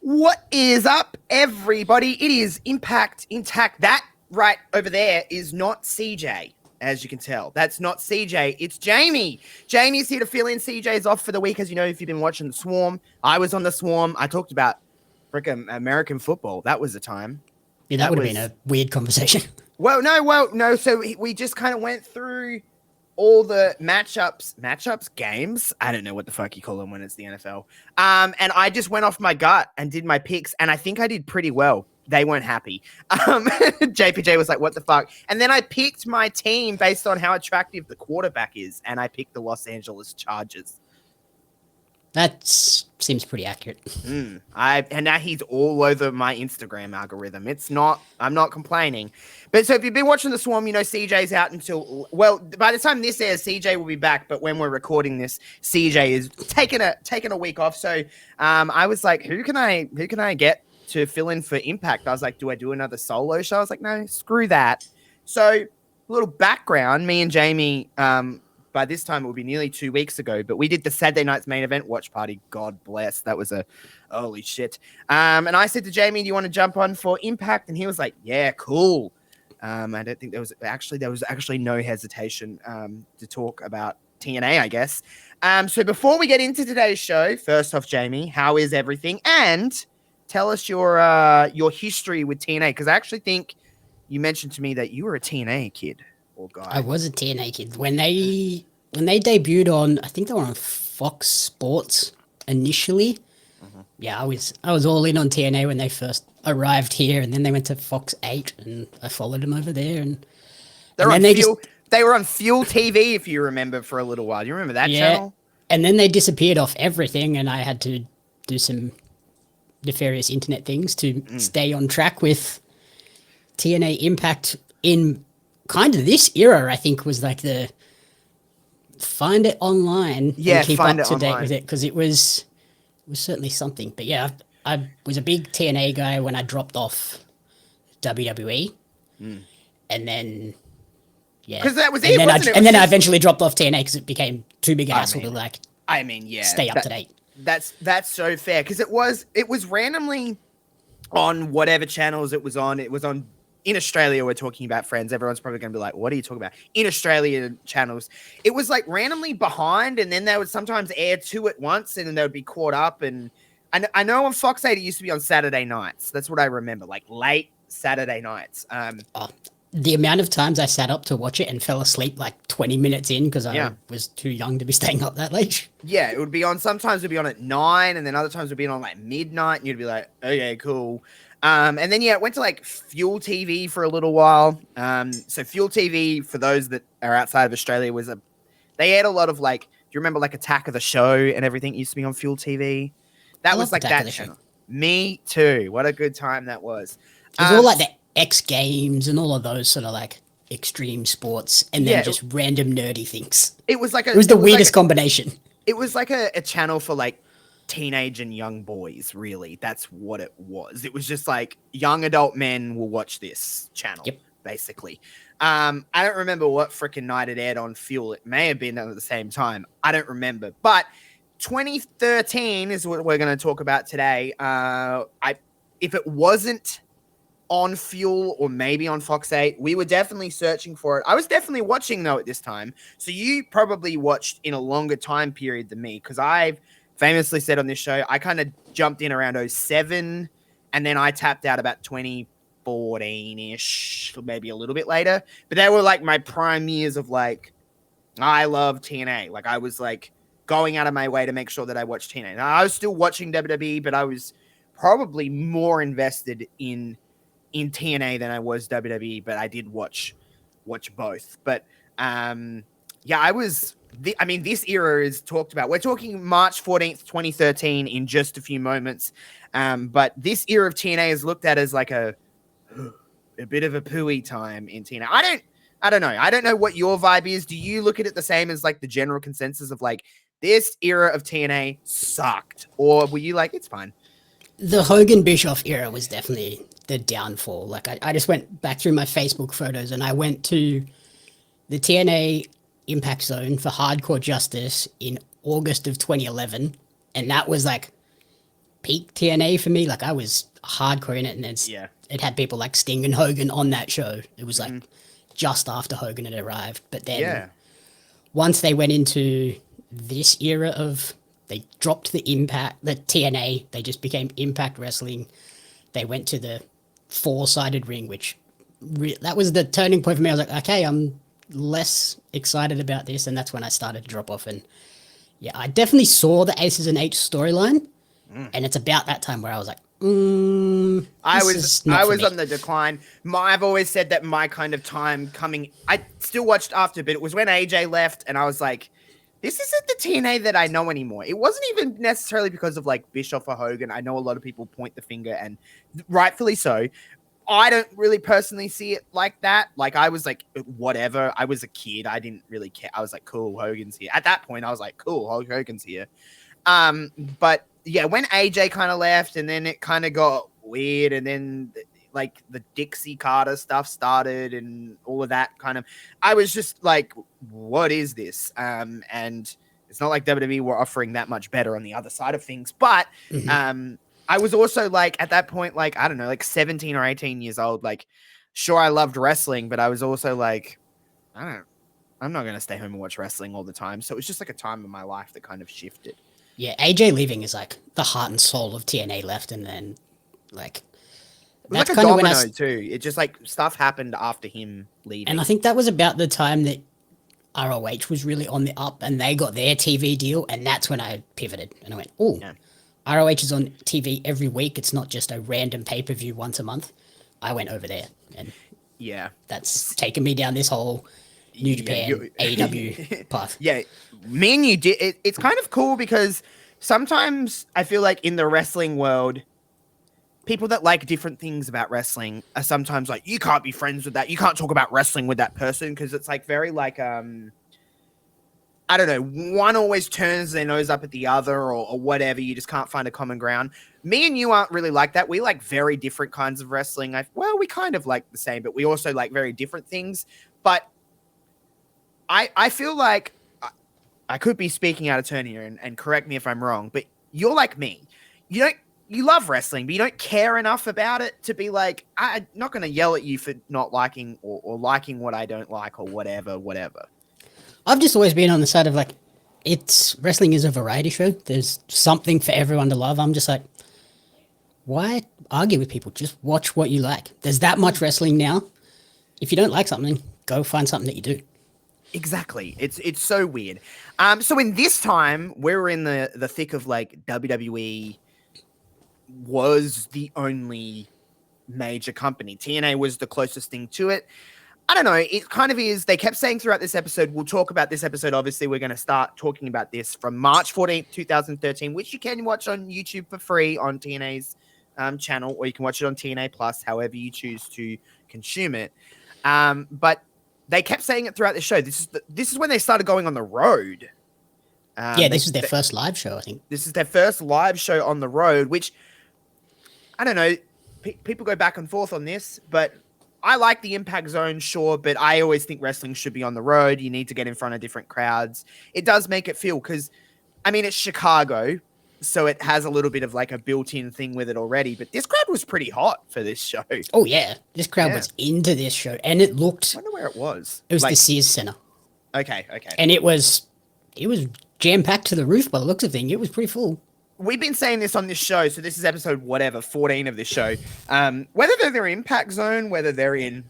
What is up, everybody? It is Impact Intact. That right over there is not CJ, as you can tell. That's not CJ. It's Jamie. Jamie's here to fill in. CJ's off for the week, as you know, if you've been watching The Swarm. I was on The Swarm. I talked about freaking American football. That was the time. Yeah, that would have been a weird conversation. Well, no. So we just kind of went through all the matchups, games. I don't know what the fuck you call them when it's the NFL. And I just went off my gut and did my picks, and I think I did pretty well. They weren't happy. JPJ was like, what the fuck? And then I picked my team based on how attractive the quarterback is, and I picked the Los Angeles Chargers. That seems pretty accurate. And now he's all over my Instagram algorithm. I'm not complaining. But so if you've been watching The Swarm, you know CJ's out until, well, by the time this airs, CJ will be back. But when we're recording this, CJ is taking a week off. So I was like, who can I get to fill in for Impact? I was like, do I do another solo show? I was like, no, screw that. So a little background, me and Jamie, by this time, it will be nearly 2 weeks ago, but we did the Saturday night's main event watch party. God bless. That was a holy shit. And I said to Jamie, do you want to jump on for Impact? And he was like, yeah, cool. I don't think there was actually no hesitation to talk about TNA, I guess. So before we get into today's show, first off, Jamie, how is everything? And tell us your history with TNA, because I actually think you mentioned to me that you were a TNA kid. Guy. I was a TNA kid when they debuted on. I think they were on Fox Sports initially. Mm-hmm. Yeah, I was all in on TNA when they first arrived here, and then they went to Fox 8, and I followed them over there. And they were on Fuel TV, if you remember, for a little while. You remember that channel? And then they disappeared off everything, and I had to do some nefarious internet things to stay on track with TNA Impact in. Kind of this era, I think, was like the find it online and keep up to date with it, because it was certainly something. But yeah, I was a big TNA guy when I dropped off WWE, and then because that was and then I eventually dropped off TNA because it became too big a hassle to stay up to date. That's so fair, because it was randomly on whatever channels it was on. It was on. In Australia, we're talking about, friends. Everyone's probably going to be like, what are you talking about? In Australian channels, it was like randomly behind, and then they would sometimes air two at once, and then they would be caught up. And I know on Fox 8, it used to be on Saturday nights. That's what I remember, like late Saturday nights. The amount of times I sat up to watch it and fell asleep like 20 minutes in because I was too young to be staying up that late. Yeah, it would be on. Sometimes it would be on at 9, and then other times it would be on like midnight, and you'd be like, okay, cool. And then, it went to like Fuel TV for a little while. So Fuel TV, for those that are outside of Australia, they aired a lot of like, do you remember like Attack of the Show and everything used to be on Fuel TV? That was like that channel. Me too. What a good time that was. It was all like the X Games and all of those sort of like extreme sports, and then just random nerdy things. It was the weirdest combination. It was like a channel for like teenage and young boys, really. That's what it was. It was just like young adult men will watch this channel, basically. I don't remember what freaking night it aired on Fuel. It may have been at the same time. I don't remember. But 2013 is what we're going to talk about today. If it wasn't on Fuel or maybe on Fox 8, we were definitely searching for it. I was definitely watching, though, at this time. So you probably watched in a longer time period than me, because I've famously said on this show, I kind of jumped in around 2007, and then I tapped out about 2014-ish, maybe a little bit later. But they were like my prime years of like, I love TNA. Like I was like going out of my way to make sure that I watched TNA. Now, I was still watching WWE, but I was probably more invested in TNA than I was WWE, but I did watch both. But this era is talked about. We're talking March 14th, 2013 in just a few moments. But this era of TNA is looked at as like a bit of a pooey time in TNA. I don't know. I don't know what your vibe is. Do you look at it the same as like the general consensus of like this era of TNA sucked? Or were you like, it's fine? The Hogan Bischoff era was definitely the downfall. Like I just went back through my Facebook photos and I went to the TNA Impact Zone for Hardcore Justice in August of 2011, and that was like peak TNA for me. Like I was hardcore in it, and it had people like Sting and Hogan on that show. It was like just after Hogan had arrived. But then once they went into this era of, they dropped the TNA, they just became Impact Wrestling. They went to the 4-sided ring, which that was the turning point for me. I was like, okay, I'm less excited about this, and that's when I started to drop off. And yeah, I definitely saw the Aces and Eights storyline, and it's about that time where I was like, I was on the decline. I've always said that my kind of time coming, I still watched after, but it was when AJ left, and I was like, this isn't the TNA that I know anymore. It wasn't even necessarily because of like Bischoff or Hogan. I know a lot of people point the finger, and rightfully so. I don't really personally see it like that. Like I was like, whatever. I was a kid. I didn't really care. I was like, cool, Hogan's here. At that point, I was like, cool, Hogan's here. But yeah, when AJ kind of left, and then it kind of got weird, and then like the Dixie Carter stuff started, and all of that kind of, I was just like, what is this? And it's not like WWE were offering that much better on the other side of things, but I was also like, at that point, like, I don't know, like 17 or 18 years old. Like, sure, I loved wrestling, but I was also like, I'm not going to stay home and watch wrestling all the time. So it was just like a time in my life that kind of shifted. Yeah, AJ leaving is like the heart and soul of TNA left, and then like that's like a domino too. It just like stuff happened after him leaving, and I think that was about the time that ROH was really on the up, and they got their TV deal, and that's when I pivoted and I went, oh, ROH is on TV every week. It's not just a random pay-per-view once a month. I went over there, and that's taken me down this whole New Japan AEW path. Yeah, me and you did. It's kind of cool because sometimes I feel like in the wrestling world, people that like different things about wrestling are sometimes like, you can't be friends with that. You can't talk about wrestling with that person, because it's like very like I don't know, one always turns their nose up at the other, or whatever. You just can't find a common ground. Me and you aren't really like that. We like very different kinds of wrestling. Well, we kind of like the same, but we also like very different things. But I feel like I could be speaking out of turn here, and correct me if I'm wrong, but you're like me. You love wrestling, but you don't care enough about it to be like, I'm not going to yell at you for not liking or liking what I don't like, or whatever. I've just always been on the side of like, wrestling is a variety show. There's something for everyone to love. I'm just like, why argue with people? Just watch what you like. There's that much wrestling now. If you don't like something, go find something that you do. Exactly. It's so weird. So in this time, we're in the thick of like WWE was the only major company. TNA was the closest thing to it. I don't know. It kind of is. They kept saying throughout this episode, we'll talk about this episode. Obviously, we're going to start talking about this from March 14th, 2013, which you can watch on YouTube for free on TNA's channel, or you can watch it on TNA Plus, however you choose to consume it. But they kept saying it throughout the show. This is when they started going on the road. This is their first live show, I think. This is their first live show on the road, which, I don't know. People go back and forth on this, but I like the Impact Zone, sure, but I always think wrestling should be on the road. You need to get in front of different crowds. It does make it feel, because, I mean, it's Chicago, so it has a little bit of like a built-in thing with it already, but this crowd was pretty hot for this show. Oh, yeah. This crowd was into this show, and it looked... I wonder where it was. It was like, the Sears Center. Okay. And it was jam-packed to the roof by the looks of things. It was pretty full. We've been saying this on this show, so this is episode 14 of this show. Whether they're in Impact Zone, whether they're in,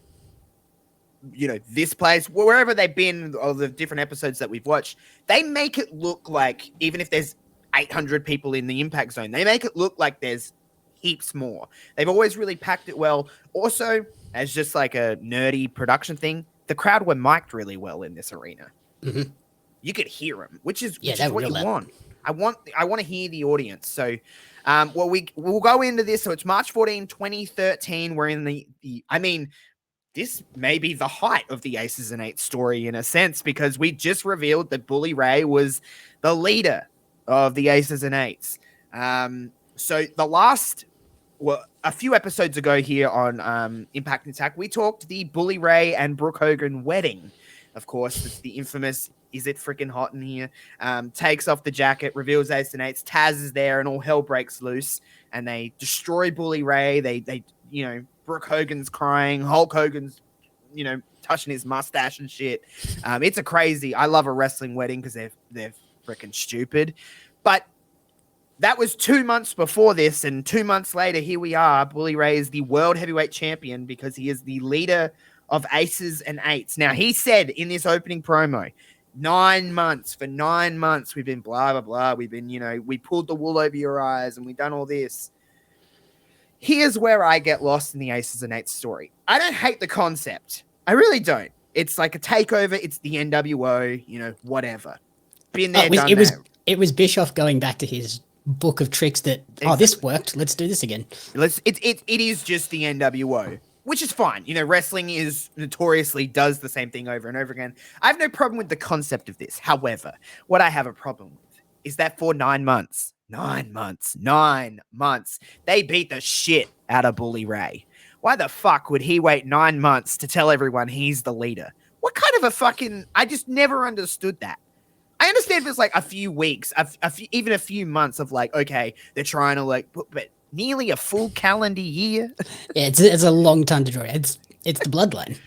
this place, wherever they've been, or the different episodes that we've watched, they make it look like, even if there's 800 people in the Impact Zone, they make it look like there's heaps more. They've always really packed it well. Also, as just like a nerdy production thing, the crowd were mic'd really well in this arena. Mm-hmm. You could hear them, which is what you loud. want. I want to hear the audience. So, we'll go into this. So it's March 14, 2013. We're in the I mean, this may be the height of the Aces and Eights story in a sense, because we just revealed that Bully Ray was the leader of the Aces and Eights. So a few episodes ago here on Impact Attack, we talked the Bully Ray and Brooke Hogan wedding. Of course, it's the infamous is it freaking hot in here? Takes off the jacket, reveals Ace and Eights. Taz is there, and all hell breaks loose, and they destroy Bully Ray. They Brooke Hogan's crying, Hulk Hogan's touching his mustache and shit. It's a crazy. I love a wrestling wedding because they're freaking stupid, but that was 2 months before this, and 2 months later, here we are. Bully Ray is the world heavyweight champion because he is the leader of Aces and Eights. Now, he said in this opening promo, 9 months, for 9 months, we've been blah, blah, blah. We've been, we pulled the wool over your eyes and we've done all this. Here's where I get lost in the Aces and Eights story. I don't hate the concept. I really don't. It's like a takeover. It's the NWO, whatever. Been there, done that. It was Bischoff going back to his book of tricks that, exactly. This worked, let's do this again. It is just the NWO, which is fine. Wrestling is notoriously does the same thing over and over again. I have no problem with the concept of this. However, what I have a problem with is that for 9 months, 9 months, they beat the shit out of Bully Ray. Why the fuck would he wait 9 months to tell everyone he's the leader? What kind of a fucking... I just never understood that. I understand if it's like a few weeks, even a few months of like, okay, they're trying to but nearly a full calendar year. Yeah, it's a long time to draw. It's the bloodline.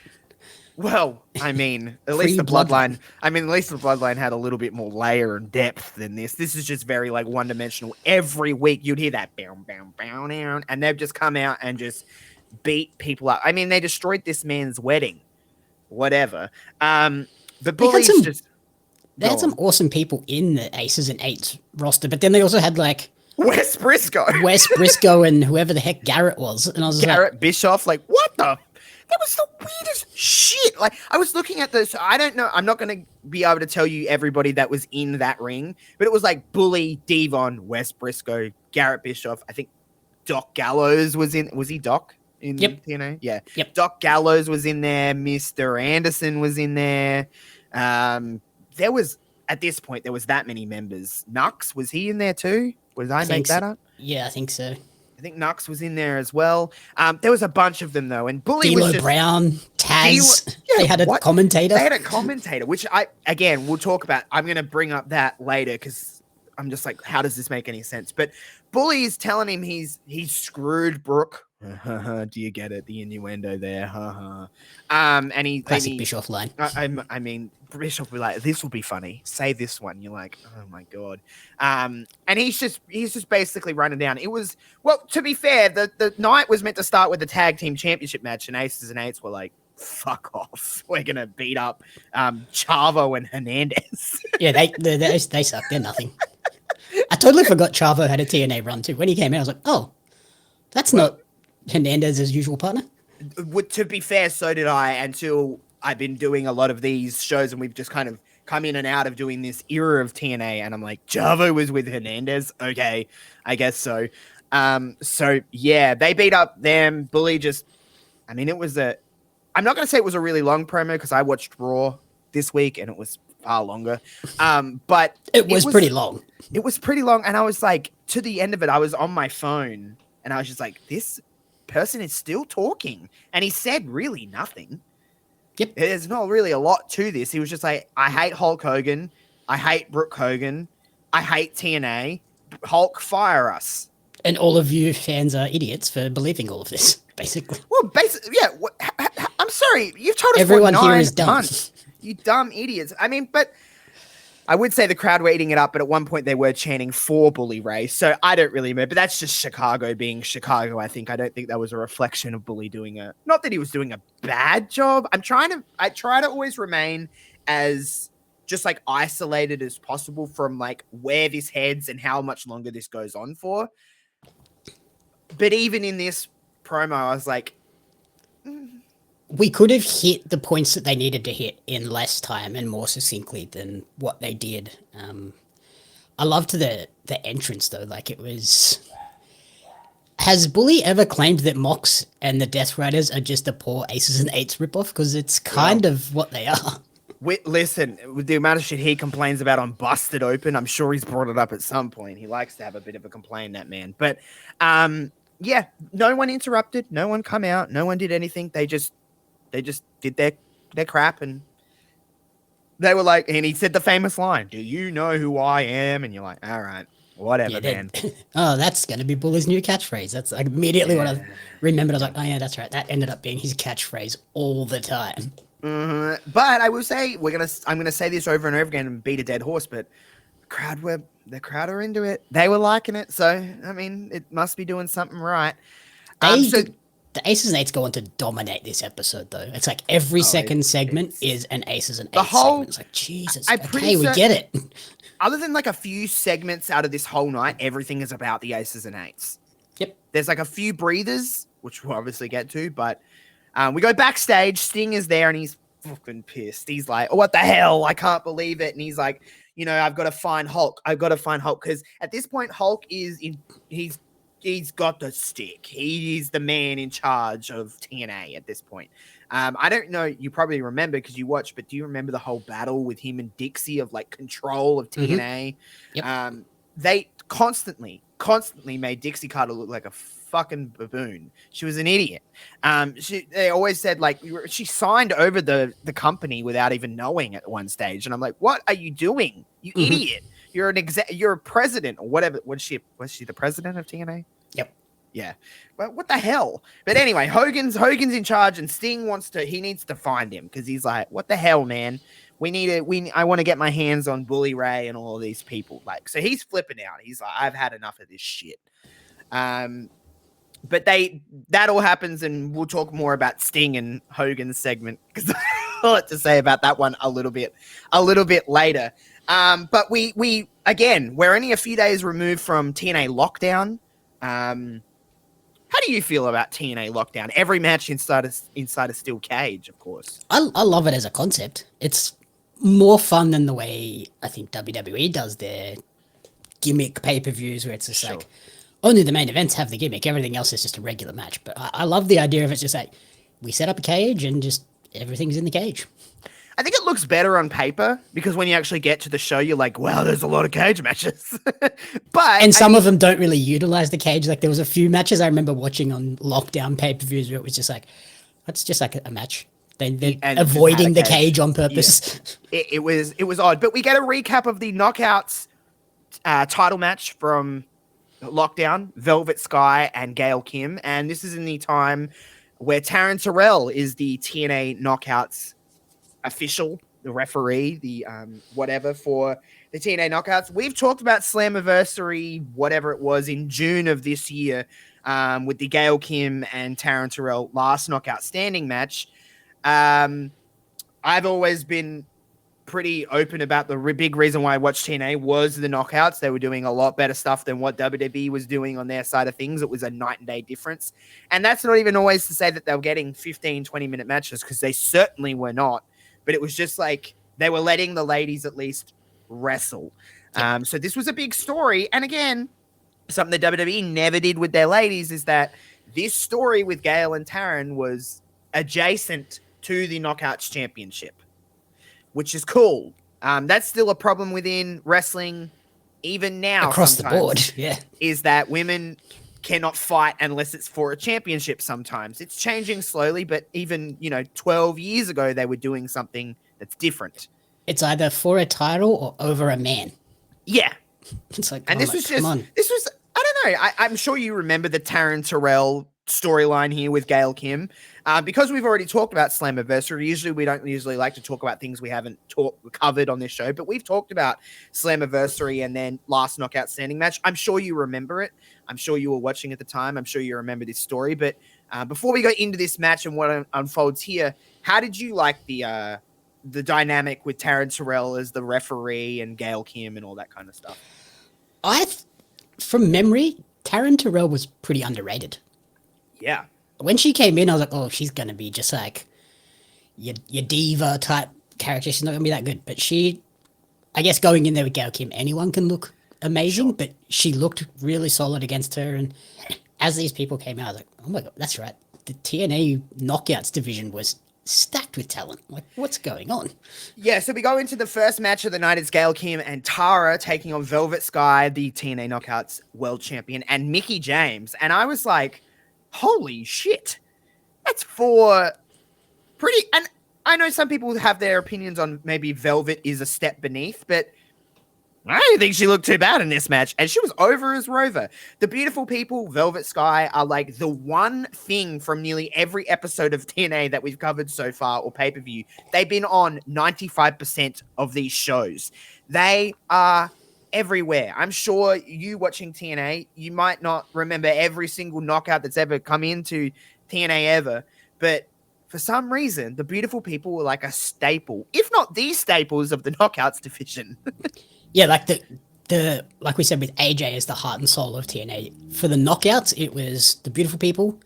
Well, I mean, at least the bloodline. I mean, at least the bloodline had a little bit more layer and depth than this. This is just very like one dimensional. Every week you'd hear that bam, bam, bam, bam, and they've just come out and just beat people up. I mean, they destroyed this man's wedding. Whatever. The Bullies just. They had some awesome people in the Aces and Eights roster, but then they also had like Wes Briscoe and whoever the heck Garrett was. And I was Garrett Bischoff, what the? That was the weirdest shit. Like, I was looking at this. I don't know. I'm not going to be able to tell you everybody that was in that ring, but it was like Bully, Devon, Wes Briscoe, Garrett Bischoff. I think Doc Gallows was in. Was he Doc? TNA? Yeah. Yep. Doc Gallows was in there. Mr. Anderson was in there. There was, at this point, there was that many members. Nux, was he in there too? Was I make that up? Yeah, I think so. I think Nux was in there as well. There was a bunch of them though, and Bully D'Lo was just... Brown, Taz. They had a commentator. They had a commentator, which we'll talk about. I'm going to bring up that later because I'm just like, how does this make any sense? But Bully is telling him he's screwed Brooke. Do you get it? The innuendo there. And he classic Bischoff line. I mean, Bischoff will be like, this will be funny. Say this one. You're like, oh my god. And he's just basically running down. It was, well, to be fair, the night was meant to start with the tag team championship match, and Aces and Eights were like, fuck off. We're gonna beat up Chavo and Hernandez. Yeah, they suck. They're nothing. I totally forgot Chavo had a TNA run too. When he came out, I was like, oh, that's not Hernandez's usual partner. To be fair, so did I, until I've been doing a lot of these shows and we've just kind of come in and out of doing this era of TNA, and I'm like, Chavo was with Hernandez? Okay, I guess so. So yeah, they beat up them. Bully just, I mean, I'm not going to say it was a really long promo because I watched Raw this week and it was far longer. But it was pretty long. It was pretty long. And I was like, to the end of it, I was on my phone and I was just like, this person is still talking. And he said really nothing. Yep. There's not really a lot to this. He was just like, I hate Hulk Hogan. I hate Brooke Hogan. I hate TNA. Hulk, fire us. And all of you fans are idiots for believing all of this, basically. Well, basically, yeah. I'm sorry. You've told us everyone for 9 here is dumb. months. You dumb idiots. I mean, but I would say the crowd were eating it up, but at one point they were chanting for Bully Ray. So I don't really know, but that's just Chicago being Chicago, I think. I don't think that was a reflection of Bully not that he was doing a bad job. I try to always remain as just like isolated as possible from like where this heads and how much longer this goes on for. But even in this promo, I was like, we could have hit the points that they needed to hit in less time and more succinctly than what they did. I loved the entrance though. Like it was. Has Bully ever claimed that Mox and the Death Riders are just a poor Aces and Eights ripoff? Because it's kind of what they are. Listen, with the amount of shit he complains about on Busted Open, I'm sure he's brought it up at some point. He likes to have a bit of a complaint, that man. But yeah, no one interrupted, no one come out, no one did anything. They just did their crap, and They were like, and he said the famous line, "Do you know who I am?" And you're like, all right, whatever, man. Oh, that's going to be Bully's new catchphrase. That's like immediately what I remembered. I was like, oh yeah, that's right. That ended up being his catchphrase all the time. But I will say, I'm gonna say this over and over again and beat a dead horse, but the crowd are into it. They were liking it, so I mean, it must be doing something right. The Aces and Eights go on to dominate this episode, though. It's like every second segment is an Aces and Eights segment. It's like, Jesus, okay, we get it. Other than like a few segments out of this whole night, everything is about the Aces and Eights. Yep. There's like a few breathers, which we'll obviously get to, but we go backstage. Sting is there, and he's fucking pissed. He's like, oh, what the hell? I can't believe it. And he's like, I've got to find Hulk. I've got to find Hulk. Because at this point, Hulk he's got the stick. He is the man in charge of TNA at this point. I don't know. You probably remember because you watched, but do you remember the whole battle with him and Dixie of like control of TNA? Yep. They constantly made Dixie Carter look like a fucking baboon. She was an idiot. They always said like she signed over the company without even knowing at one stage. And I'm like, what are you doing? You idiot. You're you're a president or whatever. Was she the president of TNA? Yep. Yeah. Well, what the hell? But anyway, Hogan's in charge, and Sting needs to find him because he's like, what the hell, man? I want to get my hands on Bully Ray and all of these people. Like, so he's flipping out. He's like, I've had enough of this shit. But that all happens, and we'll talk more about Sting and Hogan's segment because I'll have to say about that one a little bit later. But we're only a few days removed from TNA Lockdown. How do you feel about TNA Lockdown? Every match inside a steel cage, of course. I love it as a concept. It's more fun than the way I think WWE does their gimmick pay-per-views, where it's just like only the main events have the gimmick. Everything else is just a regular match. But I love the idea of it's just like we set up a cage and just everything's in the cage. I think it looks better on paper because when you actually get to the show, you're like, wow, there's a lot of cage matches. And some of them don't really utilize the cage. Like there was a few matches I remember watching on Lockdown pay-per-views where it was just like, that's just like a match. They're avoiding the cage on purpose. Yeah. It was odd. But we get a recap of the Knockouts title match from Lockdown, Velvet Sky and Gail Kim. And this is in the time where Taryn Terrell is the TNA Knockouts official, the referee, the whatever for the TNA Knockouts. We've talked about Slammiversary, whatever it was, in June of this year with the Gail Kim and Taryn Terrell last Knockout Standing match. I've always been pretty open about the big reason why I watched TNA was the Knockouts. They were doing a lot better stuff than what WWE was doing on their side of things. It was a night and day difference. And that's not even always to say that they were getting 15, 20-minute matches because they certainly were not. But it was just like they were letting the ladies at least wrestle. So this was a big story. And again, something that WWE never did with their ladies is that this story with Gail and Taryn was adjacent to the Knockouts Championship, which is cool. That's still a problem within wrestling even now. Across the board, yeah. Is that women cannot fight unless it's for a championship sometimes. It's changing slowly, but even, 12 years ago, they were doing something that's different. It's either for a title or over a man. Yeah. It's like, and this was I don't know. I'm sure you remember the Taryn Terrell storyline here with Gail Kim. Because we've already talked about Slammiversary, we don't like to talk about things we haven't covered on this show, but we've talked about Slammiversary and then last Knockout Standing match. I'm sure you remember it. I'm sure you were watching at the time. I'm sure you remember this story. But before we go into this match and what unfolds here, how did you like the dynamic with Taryn Terrell as the referee and Gail Kim and all that kind of stuff? From memory, Taryn Terrell was pretty underrated. Yeah. When she came in, I was like, oh, she's going to be just like your diva type character. She's not going to be that good. But I guess going in there with Gail Kim, anyone can look amazing, but she looked really solid against her. And as these people came out, I was like, oh my God, that's right. The TNA Knockouts division was stacked with talent. Like, what's going on? Yeah, so we go into the first match of the night. It's Gail Kim and Tara taking on Velvet Sky, the TNA Knockouts world champion, and Mickie James. And I was like, holy shit. That's for pretty... And I know some people have their opinions on maybe Velvet is a step beneath, but I don't think she looked too bad in this match, and she was over as Rover. The beautiful people, Velvet Sky, are like the one thing from nearly every episode of TNA that we've covered so far, or pay-per-view. They've been on 95% of these shows. They are everywhere. I'm sure you watching TNA, you might not remember every single knockout that's ever come into TNA ever, but for some reason, the beautiful people were like a staple, if not the staples of the knockouts division. Yeah, like the like we said with AJ as the heart and soul of TNA. For the knockouts, it was the beautiful people,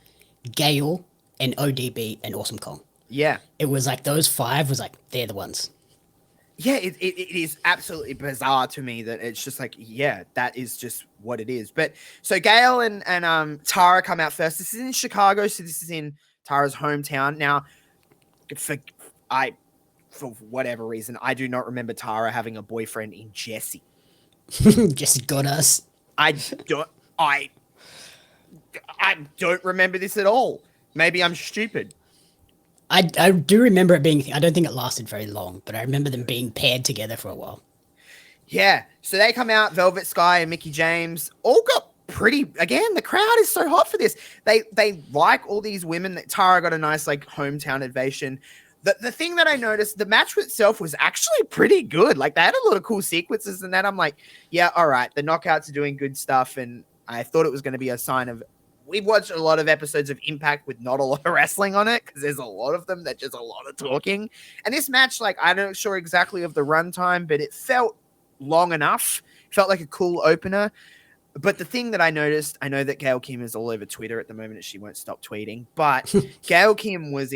Gale, and ODB and Awesome Kong. Yeah. It was like those five was like they're the ones. Yeah, it is absolutely bizarre to me that it's just like, yeah, that is just what it is. But so Gail and Tara come out first. This is in Chicago, so this is in Tara's hometown. Now, for whatever reason, I do not remember Tara having a boyfriend in Jesse. Just got us. I don't remember this at all. Maybe I'm stupid. I do remember it being. I don't think it lasted very long, but I remember them being paired together for a while. Yeah, so they come out. Velvet Sky and Mickie James all got pretty. Again, the crowd is so hot for this. They like all these women. That Tara got a nice like hometown ovation. The thing that I noticed, the match itself was actually pretty good. Like they had a lot of cool sequences and that. I'm like, yeah, all right. The knockouts are doing good stuff, and I thought it was going to be a sign of. We've watched a lot of episodes of Impact with not a lot of wrestling on it because there's a lot of them that just a lot of talking. And this match, like, I'm not sure exactly of the runtime, but it felt long enough. It felt like a cool opener. But the thing that I noticed, I know that Gail Kim is all over Twitter at the moment and she won't stop tweeting, but Gail Kim was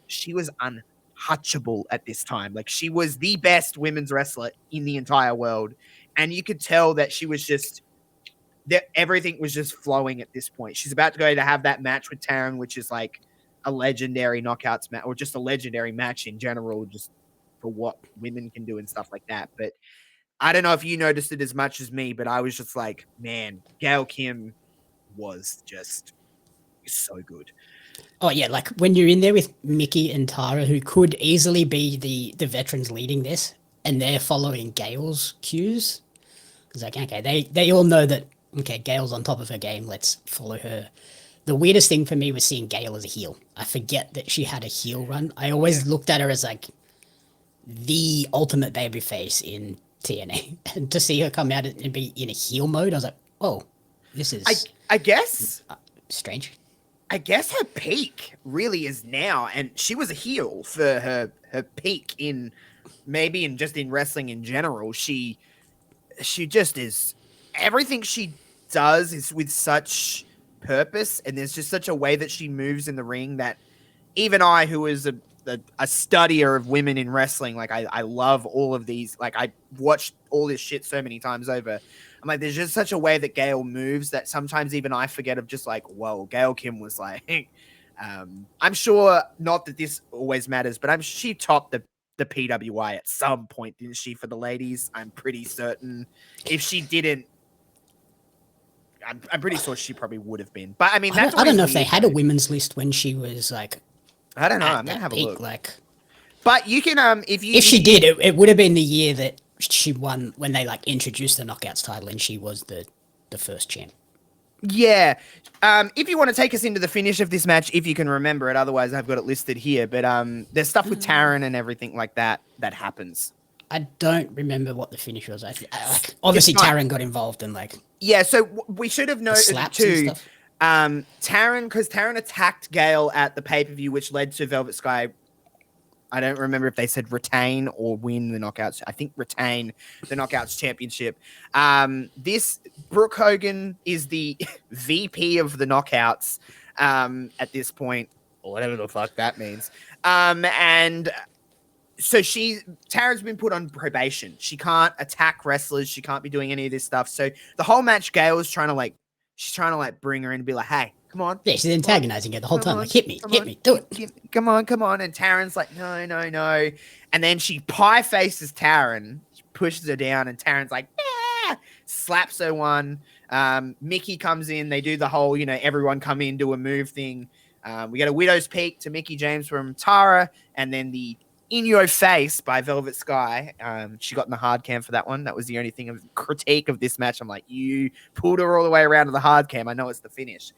she was untouchable at this time. Like, she was the best women's wrestler in the entire world. And you could tell that she was just, that everything was just flowing at this point. She's about to go to have that match with Taryn, which is like a legendary knockouts match, or just a legendary match in general, just for what women can do and stuff like that. But I don't know if you noticed it as much as me, but I was just like, man, Gail Kim was just so good. Oh yeah, like when you're in there with Mickie and Tara, who could easily be the veterans leading this, and they're following Gail's cues. It's like, okay, they all know that, okay, Gail's on top of her game, let's follow her. The weirdest thing for me was seeing Gail as a heel. I forget that she had a heel run. I always looked at her as like the ultimate babyface in TNA. And to see her come out and be in a heel mode, I was like, oh, this is... I guess... strange. I guess her peak really is now, and she was a heel for her peak in just in wrestling in general. She just is, everything she does is with such purpose, and there's just such a way that she moves in the ring that even I, who is a studier of women in wrestling, like I love all of these, like I watched all this shit so many times over. I'm like, there's just such a way that Gail moves that sometimes even I forget of just like, whoa, Gail Kim was like, I'm sure not that this always matters, but she topped the PWI at some point, didn't she, for the ladies? I'm pretty certain. If she didn't, I'm pretty sure she probably would have been. But I mean, I don't know if they had a women's list when she was like, I don't know. I'm gonna have a look. Like, but you can if she did, it would have been the year that she won when they like introduced the Knockouts title and she was the first champ. Yeah. If you want to take us into the finish of this match, if you can remember it, otherwise I've got it listed here. But there's stuff with Taryn and everything like that that happens. I don't remember what the finish was. Obviously Taryn got involved in like... Yeah, so we should have noted too, Taryn, because Taryn attacked Gail at the pay-per-view, which led to Velvet Sky. I don't remember if they said retain or win the Knockouts. I think retain the Knockouts championship. This Brooke Hogan is the VP of the Knockouts at this point, or whatever the fuck that means. And so Taryn's been put on probation. She can't attack wrestlers. She can't be doing any of this stuff. So the whole match, Gail is trying to bring her in and be like, hey, come on. Yeah, she's antagonizing her the whole time. Like, hit me, do it. Come on. And Taryn's like, no. And then she pie faces Taryn, pushes her down, and Taryn's like, yeah, slaps her one. Mickie comes in. They do the whole, everyone come in, do a move thing. We get a Widow's Peak to Mickey James from Tara, and then the In Your Face by Velvet Sky. She got in the hard cam for that one. That was the only thing of critique of this match. I'm like, you pulled her all the way around to the hard cam. I know it's the finish.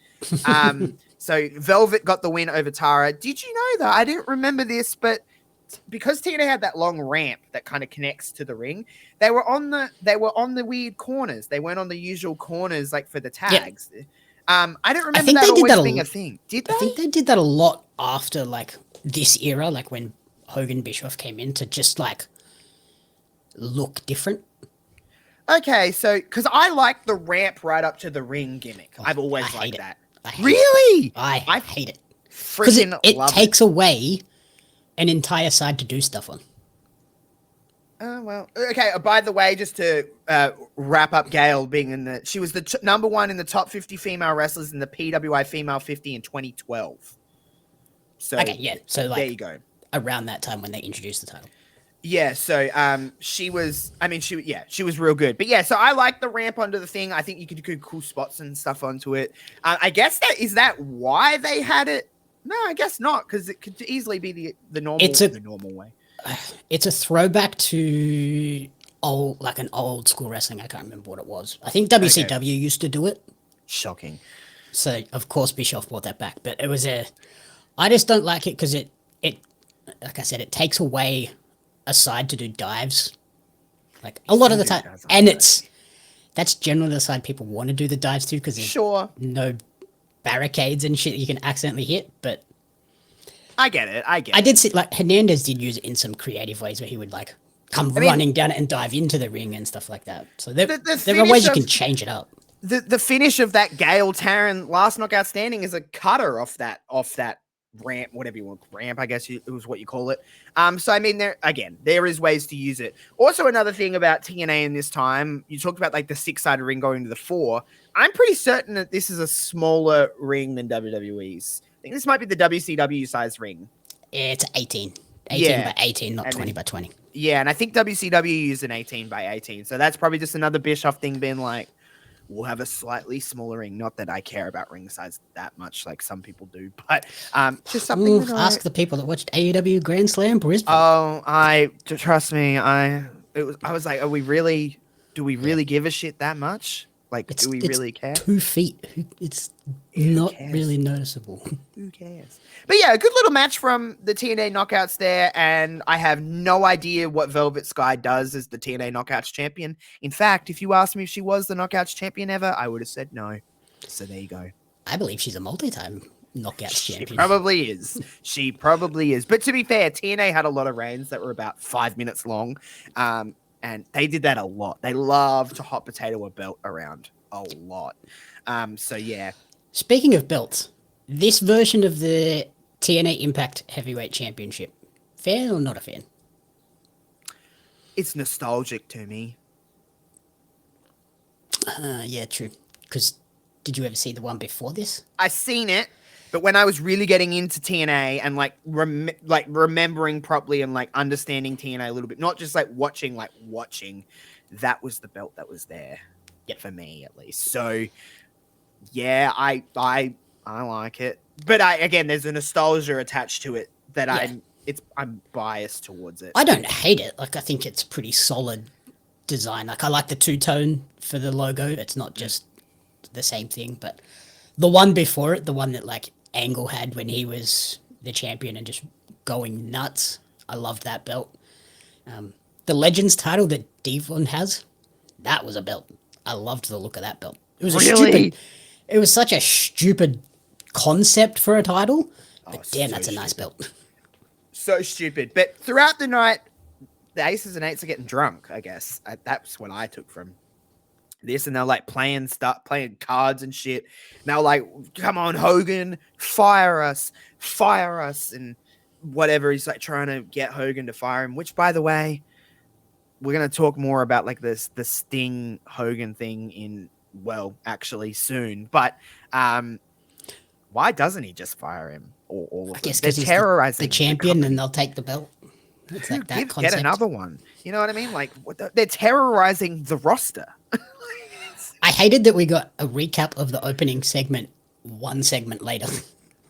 So Velvet got the win over Tara. Did you know that? I didn't remember this, but because TNA had that long ramp that kind of connects to the ring, they were on the weird corners. They weren't on the usual corners like for the tags. Yeah. I don't remember that always being a thing. Did they? I think they did that a lot after like this era, like when Hogan Bischoff came in to just like look different. Okay, so because I like the ramp right up to the ring gimmick. I've always liked that. Really? I hate it. Because it takes away an entire side to do stuff on. Well, okay. By the way, just to wrap up Gail being she was the number one in the top 50 female wrestlers in the PWI Female 50 in 2012. So okay, yeah. So like, there you go. Around that time when they introduced the title. Yeah, so she was real good. But yeah, so I like the ramp onto the thing. I think you could do cool spots and stuff onto it. I guess that why they had it. No, I guess not, because it could easily be the normal way. It's a throwback to an old school wrestling. I can't remember what it was. I think WCW used to do it. Shocking. So of course Bischoff brought that back, but it was I just don't like it because it like I said, it takes away a side to do dives, like a lot of the time, and that's generally the side people want to do the dives to because there's no barricades and shit you can accidentally hit. But I get it. I did see like Hernandez did use it in some creative ways where he would like come running down it and dive into the ring and stuff like that. So there are ways you can change it up. The finish of that Gail Taryn last knockout standing is a cutter off that ramp, whatever you want, ramp, I guess it was what you call it. So I mean, there is ways to use it. Also, another thing about TNA in this time, you talked about like the 6-sided ring going to the 4. I'm pretty certain that this is a smaller ring than WWE's. I think this might be the WCW size ring. Yeah, it's 18 by 18, not 20 by 20. Yeah, and I think WCW used an 18 by 18. So that's probably just another Bischoff thing being like, we'll have a slightly smaller ring. Not that I care about ring size that much, like some people do, but just something. Ask the people that watched AEW Grand Slam Brisbane. Oh, trust me. I was like, do we really give a shit that much? Like, do we really care? 2 feet. It's not really noticeable. Who cares? But yeah, a good little match from the TNA Knockouts there, and I have no idea what Velvet Sky does as the TNA Knockouts champion. In fact, if you asked me if she was the Knockouts champion ever, I would have said no. So there you go. I believe she's a multi-time Knockouts champion. She probably is. But to be fair, TNA had a lot of reigns that were about 5 minutes long, and they did that a lot. They love to hot potato a belt around a lot. So yeah. Speaking of belts, this version of the TNA Impact Heavyweight Championship, fan or not a fan? It's nostalgic to me. Yeah, true. Because did you ever see the one before this? I seen it, but when I was really getting into TNA and like remembering properly and like understanding TNA a little bit, not just like watching, that was the belt that was there. Yeah, for me at least. So yeah, I like it. But there's a nostalgia attached to it that I'm biased towards it. I don't hate it. Like I think it's pretty solid design. Like I like the 2-tone for the logo. It's not just the same thing, but the one before it, the one that like Angle had when he was the champion and just going nuts. I loved that belt. The Legends title that Devon has, that was a belt. I loved the look of that belt. It was it was such a stupid concept for a title, but damn, that's a nice belt. So stupid. But throughout the night, the Aces and Eights are getting drunk, I guess. That's what I took from this. And they're like playing cards and shit. And they're like, come on, Hogan, fire us. And whatever. He's like trying to get Hogan to fire him, which, by the way, we're going to talk more about like the Sting Hogan thing actually soon. But why doesn't he just fire him? All of them? They're terrorizing the champion, and they'll take the belt. It's like that concept. Get another one. You know what I mean? Like they're terrorizing the roster. I hated that we got a recap of the opening segment 1 segment later.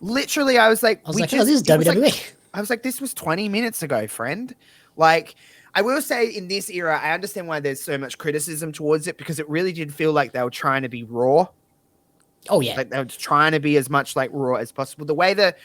Literally, I was like, I was like, oh, this is WWE. I was like, this was 20 minutes ago, friend. Like, I will say in this era, I understand why there's so much criticism towards it, because it really did feel like they were trying to be Raw. Oh, yeah. Like they were trying to be as much like Raw as possible. The way the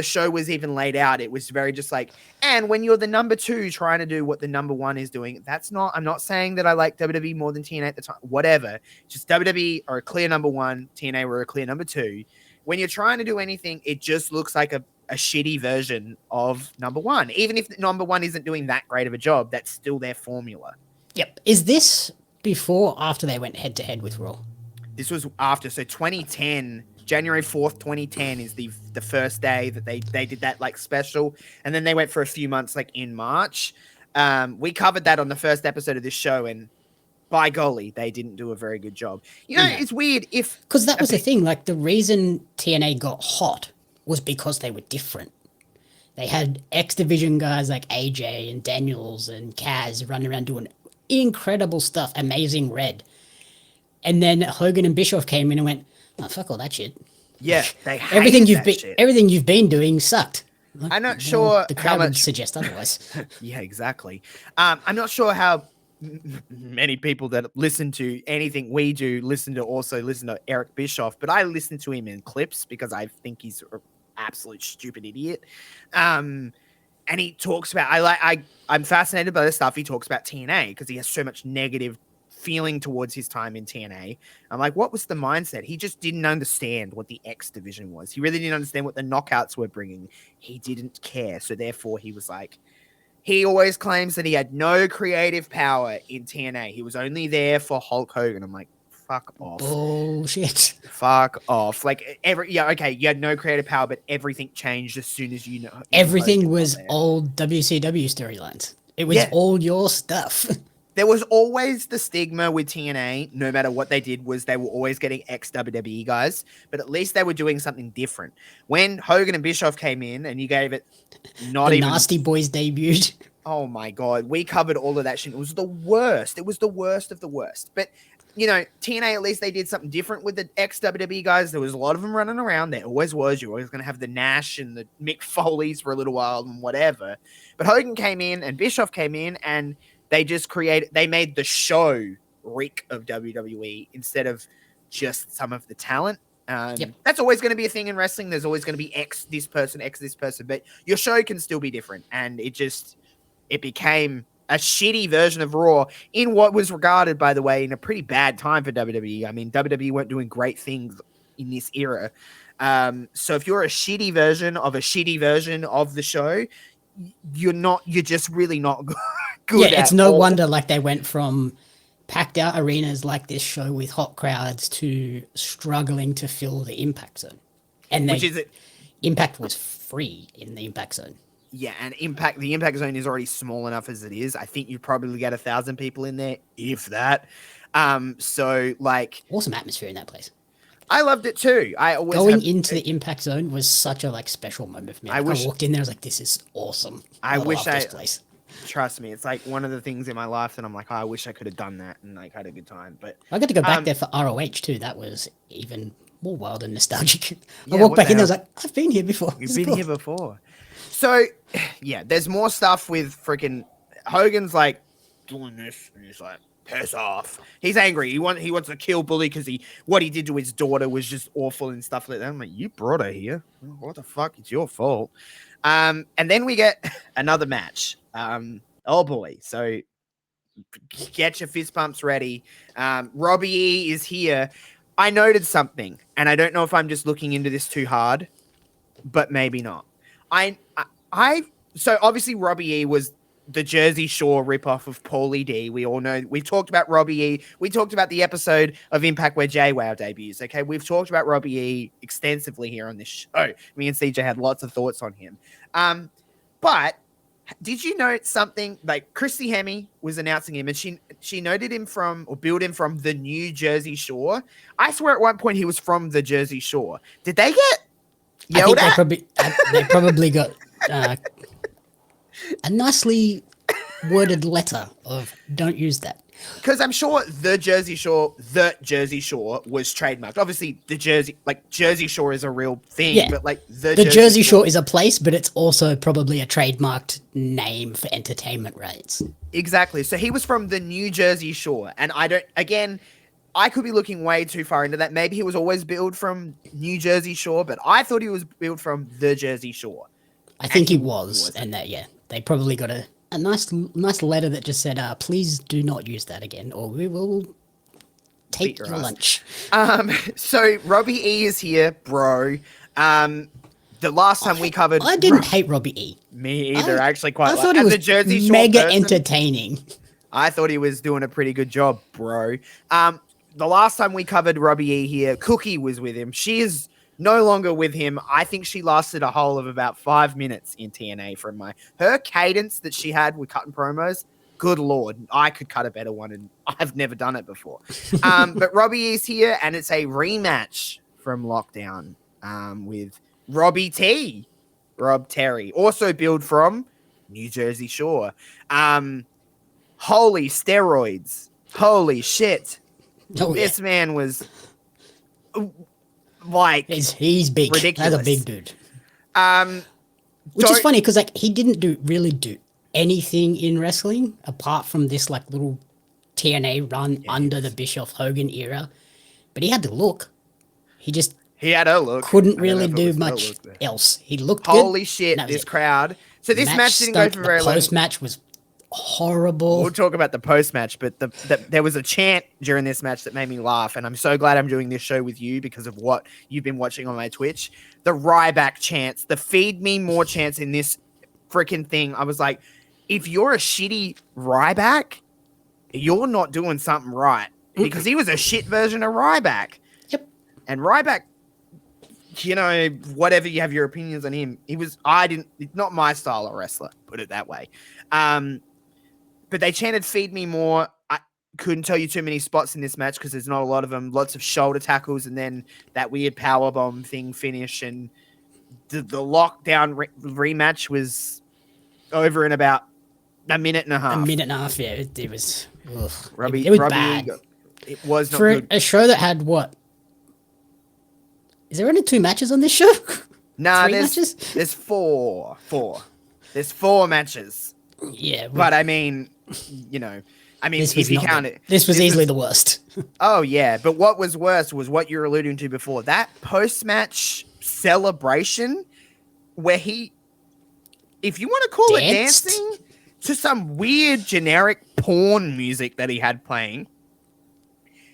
show was even laid out, it was very just like, and when you're the number 2 trying to do what the number 1 is doing, I'm not saying that I like WWE more than TNA at the time, whatever. Just WWE are a clear number 1, TNA were a clear number 2. When you're trying to do anything, it just looks like a shitty version of number 1. Even if number 1 isn't doing that great of a job, that's still their formula. Yep. Is this before or after they went head to head with Raw? This was after. So 2010, January 4th, 2010 is the first day that they did that like special. And then they went for a few months like in March. We covered that on the first episode of this show, and by golly, they didn't do a very good job. You know, it's weird because that was the thing. Like the reason TNA got hot was because they were different. They had X Division guys like AJ and Daniels and Kaz running around doing incredible stuff, Amazing Red. And then Hogan and Bischoff came in and went, oh, fuck all that shit. Yeah, they hated everything you've been doing sucked. Like, I'm not sure the crowd would suggest otherwise. Yeah, exactly. I'm not sure how many people that listen to anything we do listen to Eric Bischoff, but I listen to him in clips because I think he's an absolute stupid idiot. And he talks about I'm fascinated by the stuff he talks about TNA because he has so much negative feeling towards his time in TNA. I'm like, what was the mindset? He just didn't understand what the X division was. He really didn't understand what the knockouts were bringing. He didn't care. So therefore he was like, he always claims that he had no creative power in TNA. He was only there for Hulk Hogan. I'm like, fuck off. Bullshit. Fuck off. Like okay, you had no creative power, but everything changed as soon as you know. Everything was old WCW storylines. It was all your stuff. There was always the stigma with TNA, no matter what they did, was they were always getting ex-WWE guys, but at least they were doing something different. When Hogan and Bischoff came in and you gave it the Nasty Boys debuted. Oh my God. We covered all of that shit. It was the worst. It was the worst of the worst. But, you know, TNA, at least they did something different with the ex-WWE guys. There was a lot of them running around. There always was. You're always going to have the Nash and the Mick Foleys for a little while and whatever. But Hogan came in and Bischoff came in and they made the show reek of WWE instead of just some of the talent. That's always going to be a thing in wrestling. There's always going to be X this person, but your show can still be different. And it became a shitty version of Raw in what was regarded, by the way, in a pretty bad time for WWE. I mean, WWE weren't doing great things in this era. So if you're a shitty version of the show, you're just really not good. Yeah, it's no wonder like they went from packed out arenas like this show with hot crowds to struggling to fill the Impact Zone. And Impact was free in the Impact Zone. Yeah, and the Impact Zone is already small enough as it is. I think you probably get 1,000 people in there, if that. So like awesome atmosphere in that place. I loved it too. Going into the Impact Zone was such a like special moment for me. I walked in there, I was like, "This is awesome." I love this place. Trust me, it's like one of the things in my life that I'm like, I wish I could have done that and like had a good time. But I got to go back there for ROH too. That was even more wild and nostalgic. I walked back in there, I was like, I've been here before. You've been here before. So yeah, there's more stuff with freaking Hogan's like doing this, and he's like, piss off. He's angry. He wants to kill Bully because what he did to his daughter was just awful and stuff like that. I'm like, you brought her here. What the fuck? It's your fault. And then we get another match. Oh boy. So get your fist pumps ready. Robbie E is here. I noted something, and I don't know if I'm just looking into this too hard, but maybe not. So obviously Robbie E was the Jersey Shore ripoff of Paulie D. We all know. We've talked about Robbie E. We talked about the episode of Impact where JWoww debuts. Okay, we've talked about Robbie E extensively here on this show. Me and CJ had lots of thoughts on him. But did you note something? Like Christy Hemme was announcing him, and she noted him billed him from the New Jersey Shore. I swear at one point he was from the Jersey Shore. Did they get yelled at? They probably got a nicely worded letter of don't use that. because I'm sure the Jersey Shore was trademarked. Obviously, Jersey Shore is a real thing, Yeah. but like The Jersey Shore is a place, but it's also probably a trademarked name for entertainment rights. Exactly. So he was from the New Jersey Shore, and I could be looking way too far into that. Maybe he was always billed from New Jersey Shore, but I thought he was billed from the Jersey Shore. I think he was, and that they probably got a nice letter that just said, "Please do not use that again, or we will take your lunch." So Robbie E is here, bro. The last time we covered, I didn't hate Robbie E. Me either. I actually quite. I thought he was Jersey Shore mega entertaining. I thought he was doing a pretty good job, bro. The last time we covered Robbie E here, Cookie was with him. She is no longer with him. I think she lasted a whole of about 5 minutes in TNA from her cadence that she had with cutting promos. Good Lord, I could cut a better one, and I've never done it before. But Robbie is here, and it's a rematch from Lockdown with Robbie T, Rob Terry, also billed from New Jersey Shore. Holy steroids. Holy shit. Oh, this man was like he's big. Ridiculous. That's a big dude. Which is funny because like he didn't really do anything in wrestling apart from this like little TNA run under the Bischoff Hogan era, but he had the look. He had a look. Couldn't really do much else. He looked Holy good. shit! This crowd. So this match didn't go for very long. Post match was horrible. We'll talk about the post match, but there was a chant during this match that made me laugh, and I'm so glad I'm doing this show with you because of what you've been watching on my Twitch. The Ryback chants, the feed me more chants in this freaking thing. I was like, if you're a shitty Ryback, you're not doing something right because he was a shit version of Ryback. Yep. And Ryback, you know, whatever you have your opinions on him, not my style of wrestler, put it that way. But they chanted feed me more. I couldn't tell you too many spots in this match because there's not a lot of them. Lots of shoulder tackles and then that weird powerbomb thing finish. And the Lockdown rematch was over in about a minute and a half. Yeah. It was Robbie, it was bad. It was not for good. A show that had what? Is there only 2 matches on this show? Nah, 3 matches? There's 4. There's 4 matches. Yeah. But I mean, you know, if you count it. This was easily the worst. Oh, yeah. But what was worse was what you're alluding to before. That post-match celebration where if you want to call it dancing, to some weird generic porn music that he had playing.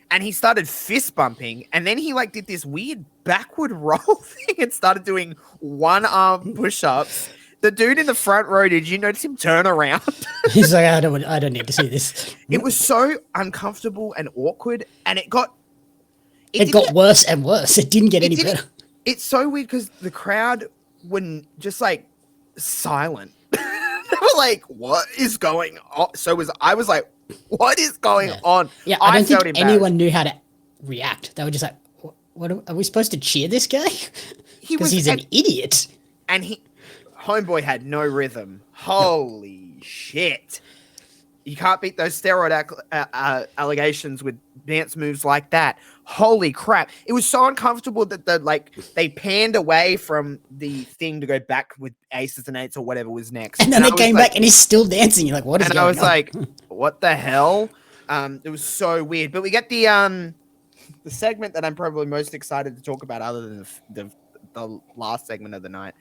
And he started fist bumping. And then he did this weird backward roll thing and started doing one-arm push-ups. The dude in the front row, did you notice him turn around? He's like, I don't need to see this. It was so uncomfortable and awkward, and it got worse and worse. It didn't get any better. It's so weird because the crowd were just silent. They were like, "What is going on?" I was like, "What is going on?" Yeah, I don't think anyone knew how to react. They were just like, "What are we supposed to cheer this guy?" Because he's an idiot. And Homeboy had no rhythm. Holy shit. You can't beat those steroid allegations with dance moves like that. Holy crap. It was so uncomfortable that they panned away from the thing to go back with aces and eights or whatever was next. And then they came back and he's still dancing. You're like, what is going on? And I was like, what the hell? It was so weird. But we get the segment that I'm probably most excited to talk about other than the last segment of the night.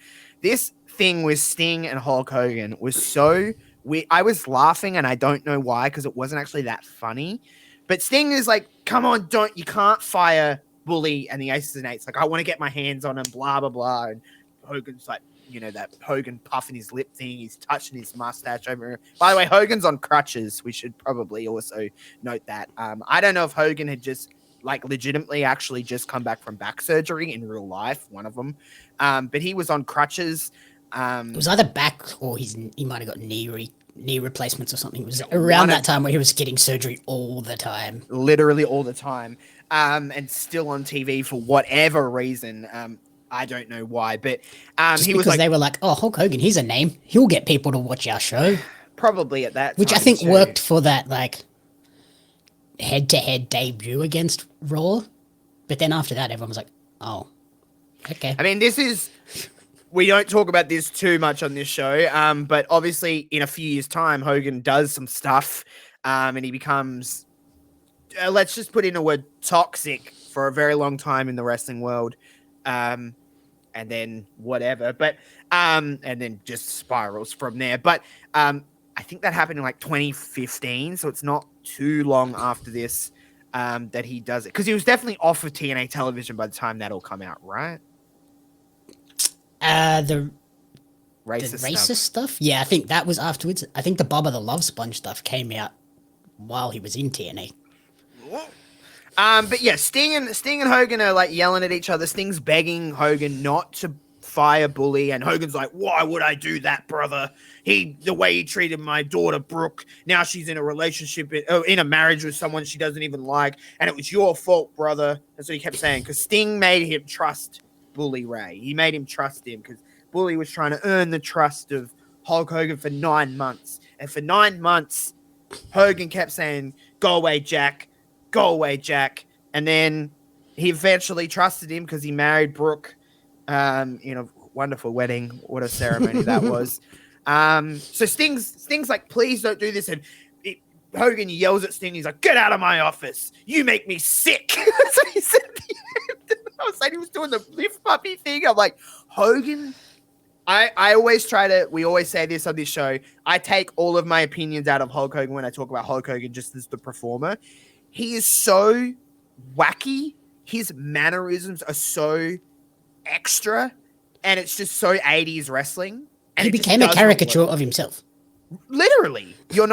This thing with Sting and Hulk Hogan was so weird. I was laughing and I don't know why because it wasn't actually that funny. But Sting is like, come on, you can't fire Bully and the aces and eights. Like, I want to get my hands on him, blah, blah, blah. And Hogan's like, you know, that Hogan puffing his lip thing. He's touching his mustache over. By the way, Hogan's on crutches. We should probably also note that. I don't know if Hogan had just legitimately actually just come back from back surgery in real life, one of them. But he was on crutches. It was either back or he might have got knee replacements or something. It was around that time where he was getting surgery all the time. Literally all the time. And still on TV for whatever reason. I don't know why, but he was because they were like, oh, Hulk Hogan, he's a name. He'll get people to watch our show. Probably at that time. Which I think worked for that, head-to-head debut against Raw, but then after that, everyone was like, "Oh, okay." I mean, we don't talk about this too much on this show, but obviously in a few years' time, Hogan does some stuff, and he becomes, let's just put in a word, toxic for a very long time in the wrestling world, and then whatever, but and then just spirals from there. But I think that happened in like 2015, so it's not too long after this that he does it, because he was definitely off of TNA television by the time that all come out, right? The Racist stuff. Yeah, I think that was afterwards. I think the Bubba the Love Sponge stuff came out while he was in TNA. But yeah, Sting and Hogan are like yelling at each other. Sting's begging Hogan not to fire Bully, and Hogan's like, "Why would I do that, brother? The way he treated my daughter Brooke. Now she's in a relationship, in a marriage with someone she doesn't even like, and it was your fault, brother." That's what he kept saying, because Sting made him trust Bully Ray. He made him trust him because Bully was trying to earn the trust of Hulk Hogan for 9 months, and for 9 months, Hogan kept saying, "Go away, Jack. Go away, Jack." And then he eventually trusted him because he married Brooke in a wonderful wedding. What a ceremony that was. So Sting's like, "Please don't do this." And Hogan yells at Sting. He's like, "Get out of my office. You make me sick." That's what he said at the end. I was saying he was doing the lift puppy thing. I'm like, Hogan, I always we always say this on this show, I take all of my opinions out of Hulk Hogan when I talk about Hulk Hogan just as the performer. He is so wacky. His mannerisms are so extra, and it's just so 80s wrestling. And he became a caricature of himself. Literally. You're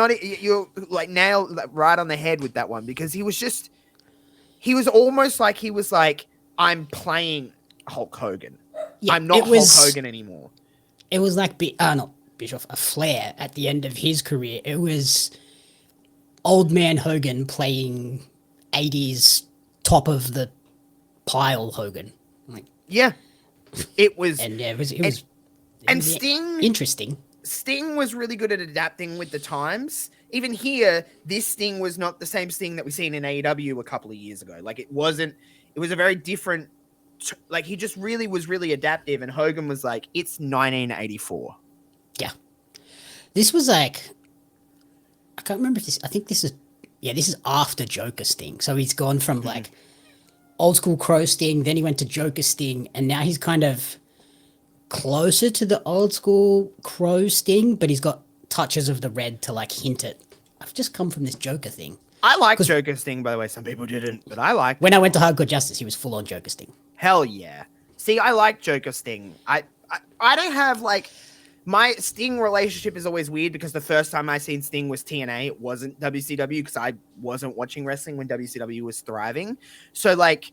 like nailed right on the head with that one, because he was almost like he was like, "I'm playing Hulk Hogan. Yeah, I'm not Hulk Hogan anymore." It was like, not Bischoff, a Flair at the end of his career. It was old man Hogan playing 80s top of the pile Hogan. Like, yeah, it was, and yeah, it was Sting, interesting. Sting was really good at adapting with the times. Even here, this Sting was not the same Sting that we seen in AEW a couple of years ago. Like, it was a very different, like, he just really was really adaptive, and Hogan was like, "It's 1984. Yeah. This was like, I can't remember if I think this is after Joker Sting. So he's gone from like old school Crow Sting, then he went to Joker Sting, and now he's kind of closer to the old school Crow Sting, but he's got touches of the red to like hint at, I've just come from this Joker thing. I like Joker Sting, by the way. Some people didn't, but I like. When I went to Hardcore Justice, he was full on Joker Sting. Hell yeah. See, I like Joker Sting. I don't have like, my Sting relationship is always weird, because the first time I seen Sting was TNA. It wasn't WCW, because I wasn't watching wrestling when WCW was thriving. So like,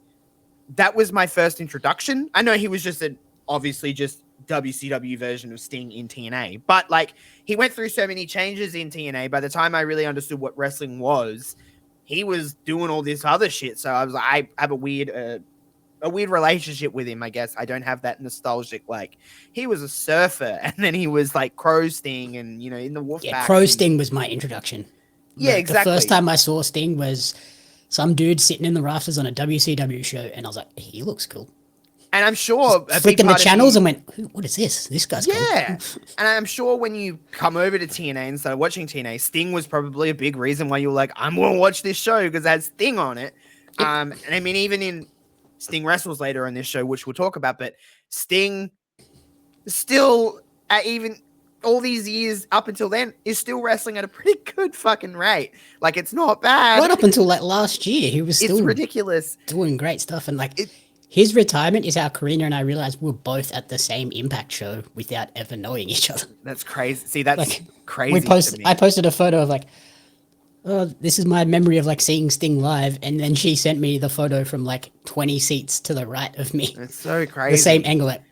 that was my first introduction. I know he was just obviously just WCW version of Sting in TNA, but like, he went through so many changes in TNA. By the time I really understood what wrestling was, he was doing all this other shit. So I was like, I have a weird relationship with him, I guess. I don't have that nostalgic, like, he was a surfer and then he was like Crow Sting, and in the Wolfpack. Yeah, Crow Sting was my introduction. Yeah, exactly. The first time I saw Sting was some dude sitting in the rafters on a WCW show, and I was like, he looks cool. And I'm sure flicking the channels and went, what is this? This guy's cool. And I'm sure when you come over to TNA and started watching TNA, Sting was probably a big reason why you were like, I'm going to watch this show because it has Sting on it. Yep. And I mean, even in Sting wrestles later on this show, which we'll talk about, but Sting still, even all these years up until then, is still wrestling at a pretty good fucking rate. Like, it's not bad. Right up until like last year, he was still, it's ridiculous, doing great stuff. And like, his retirement is how Karina and I realized we were both at the same Impact show without ever knowing each other. That's crazy. See, that's like, crazy. I posted a photo of like, oh, this is my memory of like seeing Sting live, and then she sent me the photo from like 20 seats to the right of me. That's so crazy. The same angle. Like,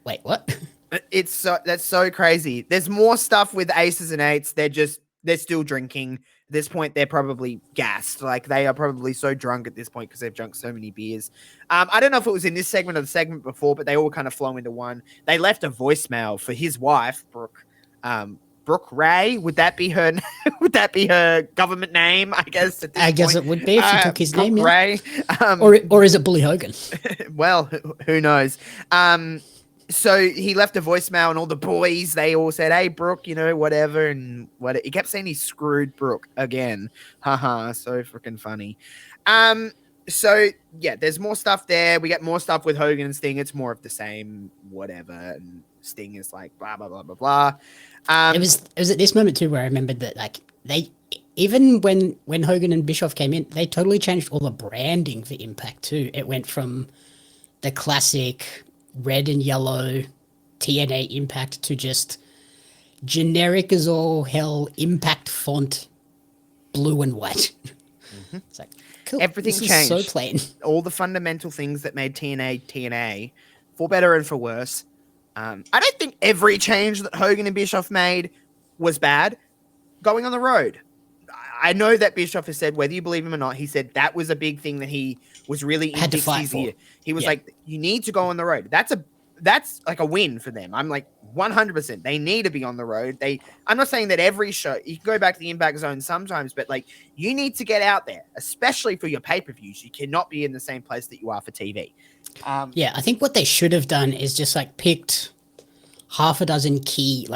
wait, what? That's so crazy. There's more stuff with aces and eights. They're still drinking. At this point, they're probably gassed. Like, they are probably so drunk at this point because they've drunk so many beers. I don't know if it was in this segment or the segment before, but they all kind of flow into one. They left a voicemail for his wife, Brooke Brooke Ray. Would that be her? Would that be her government name? I guess. At this I guess point? it would be if you took his Brooke name, yeah. Ray. Or is it Bully Hogan? Well, who knows? So he left a voicemail, and all the boys, they all said, "Hey, Brooke, you know, whatever." And he kept saying he screwed Brooke again. Haha, so freaking funny. So yeah, there's more stuff there. We get more stuff with Hogan and Sting. It's more of the same, whatever. And Sting is like blah blah blah blah blah. It was at this moment too where I remembered that like they even when Hogan and Bischoff came in, they totally changed all the branding for Impact too. It went from the classic red and yellow TNA Impact to just generic as all hell Impact font, blue and white. Mm-hmm. It's like cool. Everything this changed. Is so plain. All the fundamental things that made TNA, for better and for worse. I don't think every change that Hogan and Bischoff made was bad. Going on the road. I know that Bischoff has said, whether you believe him or not, he said that was a big thing that he was really in Dixie's ear. He was like, you need to go on the road. That's like a win for them. I'm like 100%. They need to be on the road. I'm not saying that every show, you can go back to the Impact Zone sometimes, but like you need to get out there, especially for your pay-per-views. You cannot be in the same place that you are for TV. I think what they should have done is just like picked half a dozen key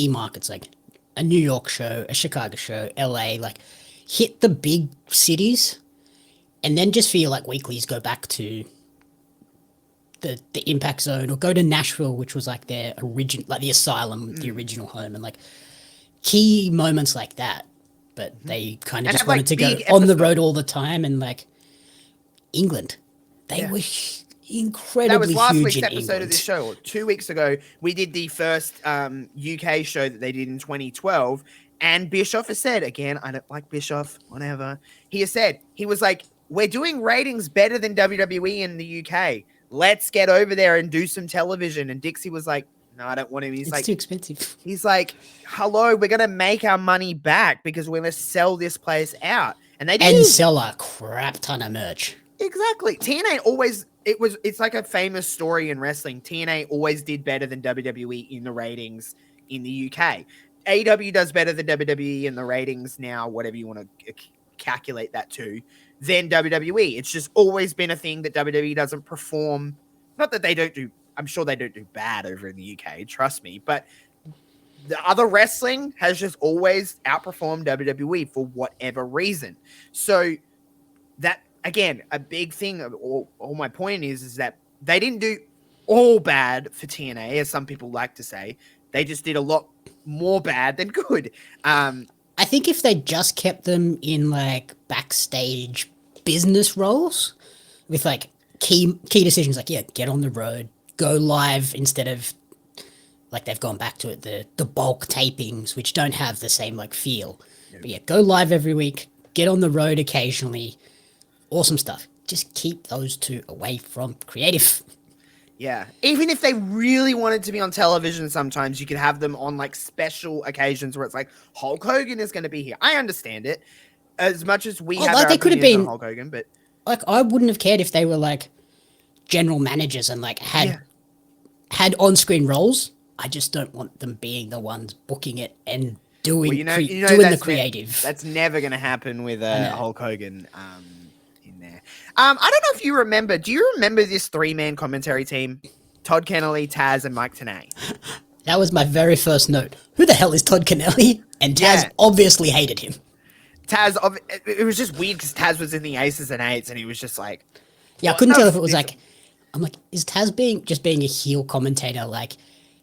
markets, like a New York show, a Chicago show, LA, like hit the big cities, and then just for your like weeklies go back to the Impact Zone or go to Nashville, which was like their origin, like the Asylum, the original home, and like key moments like that. But they kind of just wanted to go on the road all the time, and like England, they were incredibly that was last huge week's in episode England. of this show, or 2 weeks ago. We did the first UK show that they did in 2012, and Bischoff has said, again, I don't like Bischoff, whatever. He has said, he was like, we're doing ratings better than WWE in the UK. Let's get over there and do some television. And Dixie was like, no, I don't want to. It's too expensive. He's like, hello, we're going to make our money back because we're going to sell this place out. And they did. And sell a crap ton of merch. Exactly. TNA always, it's like a famous story in wrestling. TNA always did better than WWE in the ratings in the UK. AEW does better than WWE in the ratings now, whatever you want to calculate that to, than WWE. It's just always been a thing that WWE doesn't perform. Not that they don't do, I'm sure they don't do bad over in the UK, trust me, but the other wrestling has just always outperformed WWE for whatever reason. So that, again, a big thing, all my point is that they didn't do all bad for TNA, as some people like to say. They just did a lot more bad than good. I think if they just kept them in like backstage business roles with like key decisions, like get on the road, go live instead of like they've gone back to it, the bulk tapings, which don't have the same like feel. Yeah. But go live every week, get on the road occasionally, awesome stuff. Just keep those two away from creative. Yeah. Even if they really wanted to be on television, sometimes you could have them on like special occasions where it's like Hulk Hogan is going to be here. I understand it. As much as we have like our they could have been Hulk Hogan, but like I wouldn't have cared if they were like general managers and like had on-screen roles. I just don't want them being the ones booking it and doing doing the creative. That's never going to happen with Hulk Hogan. In there. I don't know if you remember. Do you remember this three-man commentary team? Todd Kennelly, Taz, and Mike Tenay. That was my very first note. Who the hell is Todd Kennelly? And Taz obviously hated him. Taz, it was just weird because Taz was in the Aces and Eights, and he was just like, I couldn't tell if it was like, I'm like, is Taz being a heel commentator, like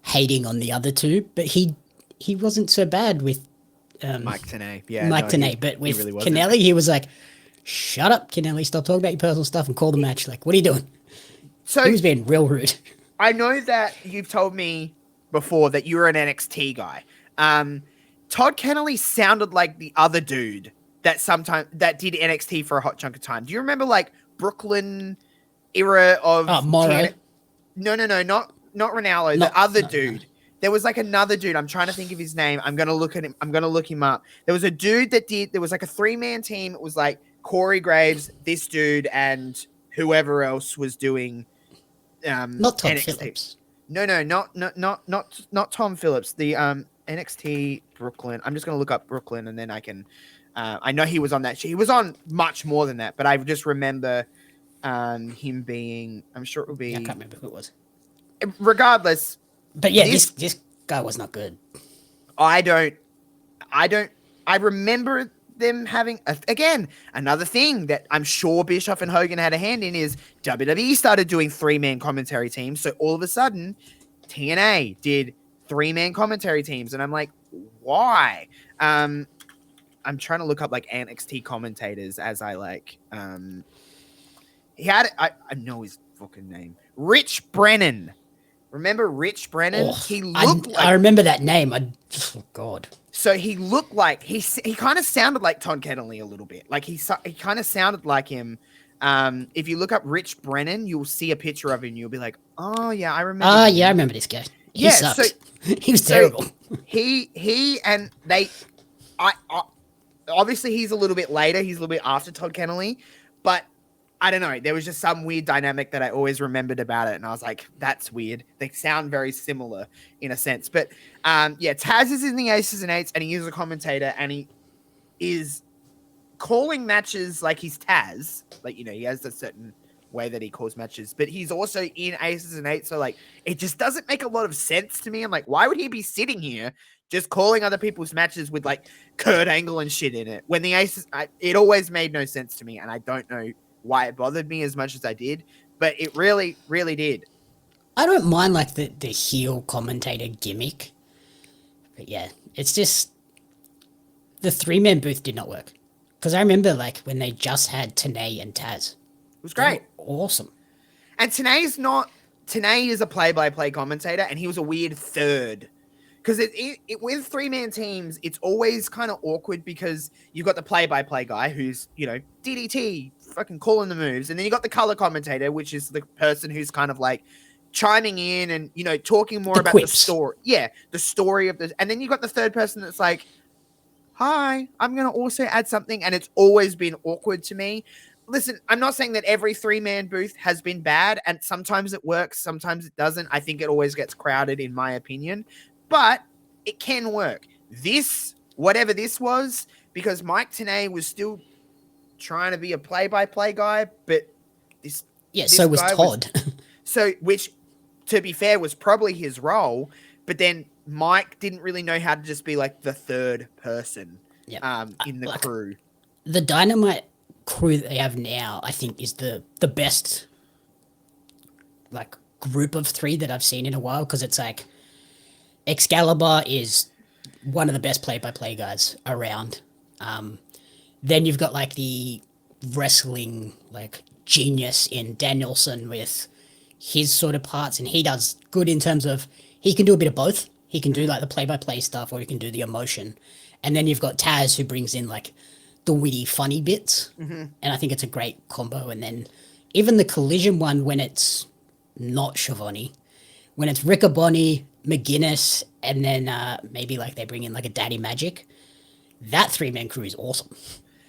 hating on the other two? But he wasn't so bad with Mike Tenay. But with really Kennelly, he was like, shut up, Kennelly, stop talking about your personal stuff and call the match. Like, what are you doing? So he was being real rude. I know that you've told me before that you were an NXT guy. Todd Kennelly sounded like the other dude that did NXT for a hot chunk of time. Do you remember like Brooklyn era of Morrow? No, not Ronaldo. The other dude. There was like another dude. I'm trying to think of his name. I'm gonna look him up. There was a dude there was like a 3-man team. It was like Corey Graves, this dude, and whoever else was doing not Tom NXT. Phillips. No, not Tom Phillips. The NXT Brooklyn. I'm just gonna look up Brooklyn, and then I can. I know he was on that. He was on much more than that, but I just remember him being. I'm sure it will be. I can't remember who it was. Regardless, But yeah, this guy was not good. I don't. I remember them having again another thing that I'm sure Bischoff and Hogan had a hand in is WWE started doing 3-man commentary teams. So all of a sudden, TNA did 3-man commentary teams, and I'm like, why? I'm trying to look up like NXT commentators as I like. He had I know his fucking name, Rich Brennan. Remember Rich Brennan? He looked I remember that name. Oh God. So he looked like he kind of sounded like Todd Kennelly a little bit. Like he kind of sounded like him. If you look up Rich Brennan, you'll see a picture of him. And you'll be like, oh yeah, I remember. Yeah, I remember this guy. He sucked. So, he was terrible. He and they, I obviously he's a little bit later. He's a little bit after Todd Kennelly, but I don't know. There was just some weird dynamic that I always remembered about it. And I was like, that's weird. They sound very similar in a sense. But yeah, Taz is in the Aces and Eights and he is a commentator and he is calling matches like he's Taz. Like, you know, he has a certain way that he calls matches, but he's also in Aces and Eights. So like, it just doesn't make a lot of sense to me. I'm like, why would he be sitting here just calling other people's matches with like Kurt Angle and shit in it? When the Aces, it always made no sense to me. And I don't know why it bothered me as much as I did, but it really, really did. I don't mind like the heel commentator gimmick, but yeah, it's just the 3-man booth did not work because I remember like when they just had Tenay and Taz. It was great, awesome. And Tenay is a play-by-play commentator, and he was a weird third. Because it with 3-man teams, it's always kind of awkward because you've got the play-by-play guy who's, you know, DDT, fucking calling the moves. And then you got the color commentator, which is the person who's kind of like chiming in and, you know, talking more about the story. Yeah, the story of the... And then you got the third person that's like, hi, I'm going to also add something. And it's always been awkward to me. Listen, I'm not saying that every 3-man booth has been bad. And sometimes it works, sometimes it doesn't. I think it always gets crowded, in my opinion. But it can work. This, whatever this was, because Mike Tenay was still trying to be a play-by-play guy, but this... Yeah, this so was Todd. Which, to be fair, was probably his role, but then Mike didn't really know how to just be like the third person in the crew. The Dynamite crew that they have now, I think, is the best like group of 3 that I've seen in a while, because it's like Excalibur is one of the best play-by-play guys around. Then you've got like the wrestling like genius in Danielson with his sort of parts, and he does good in terms of he can do a bit of both. He can do like the play-by-play stuff, or he can do the emotion. And then you've got Taz, who brings in like the witty, funny bits, and I think it's a great combo. And then even the Collision one, when it's not Schiavone, when it's Riccaboni, McGuinness, and then maybe like they bring in like a Daddy Magic, that 3-man crew is awesome.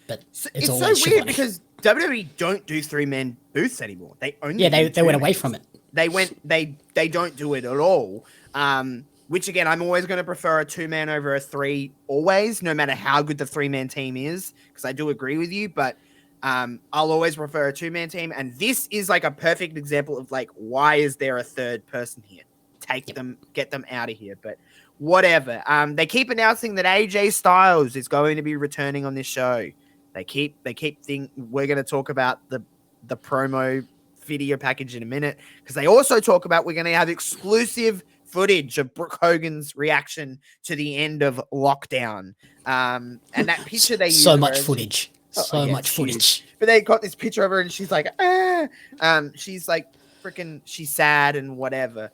But it's always so weird because WWE don't do 3-man booths anymore. They only they went away from it. They don't do it at all. Which again, I'm always going to prefer a 2-man over a 3 always, no matter how good the 3-man team is, because I do agree with you, but I'll always prefer a 2-man team. And this is like a perfect example of like, why is there a third person here? Take them, get them out of here. But whatever. They keep announcing that AJ Styles is going to be returning on this show. They keep we're going to talk about the promo video package in a minute, because they also talk about we're going to have exclusive footage of Brooke Hogan's reaction to the end of lockdown. And that picture they use so much footage. Much footage. But they got this picture of her and she's like, she's like freaking, she's sad and whatever.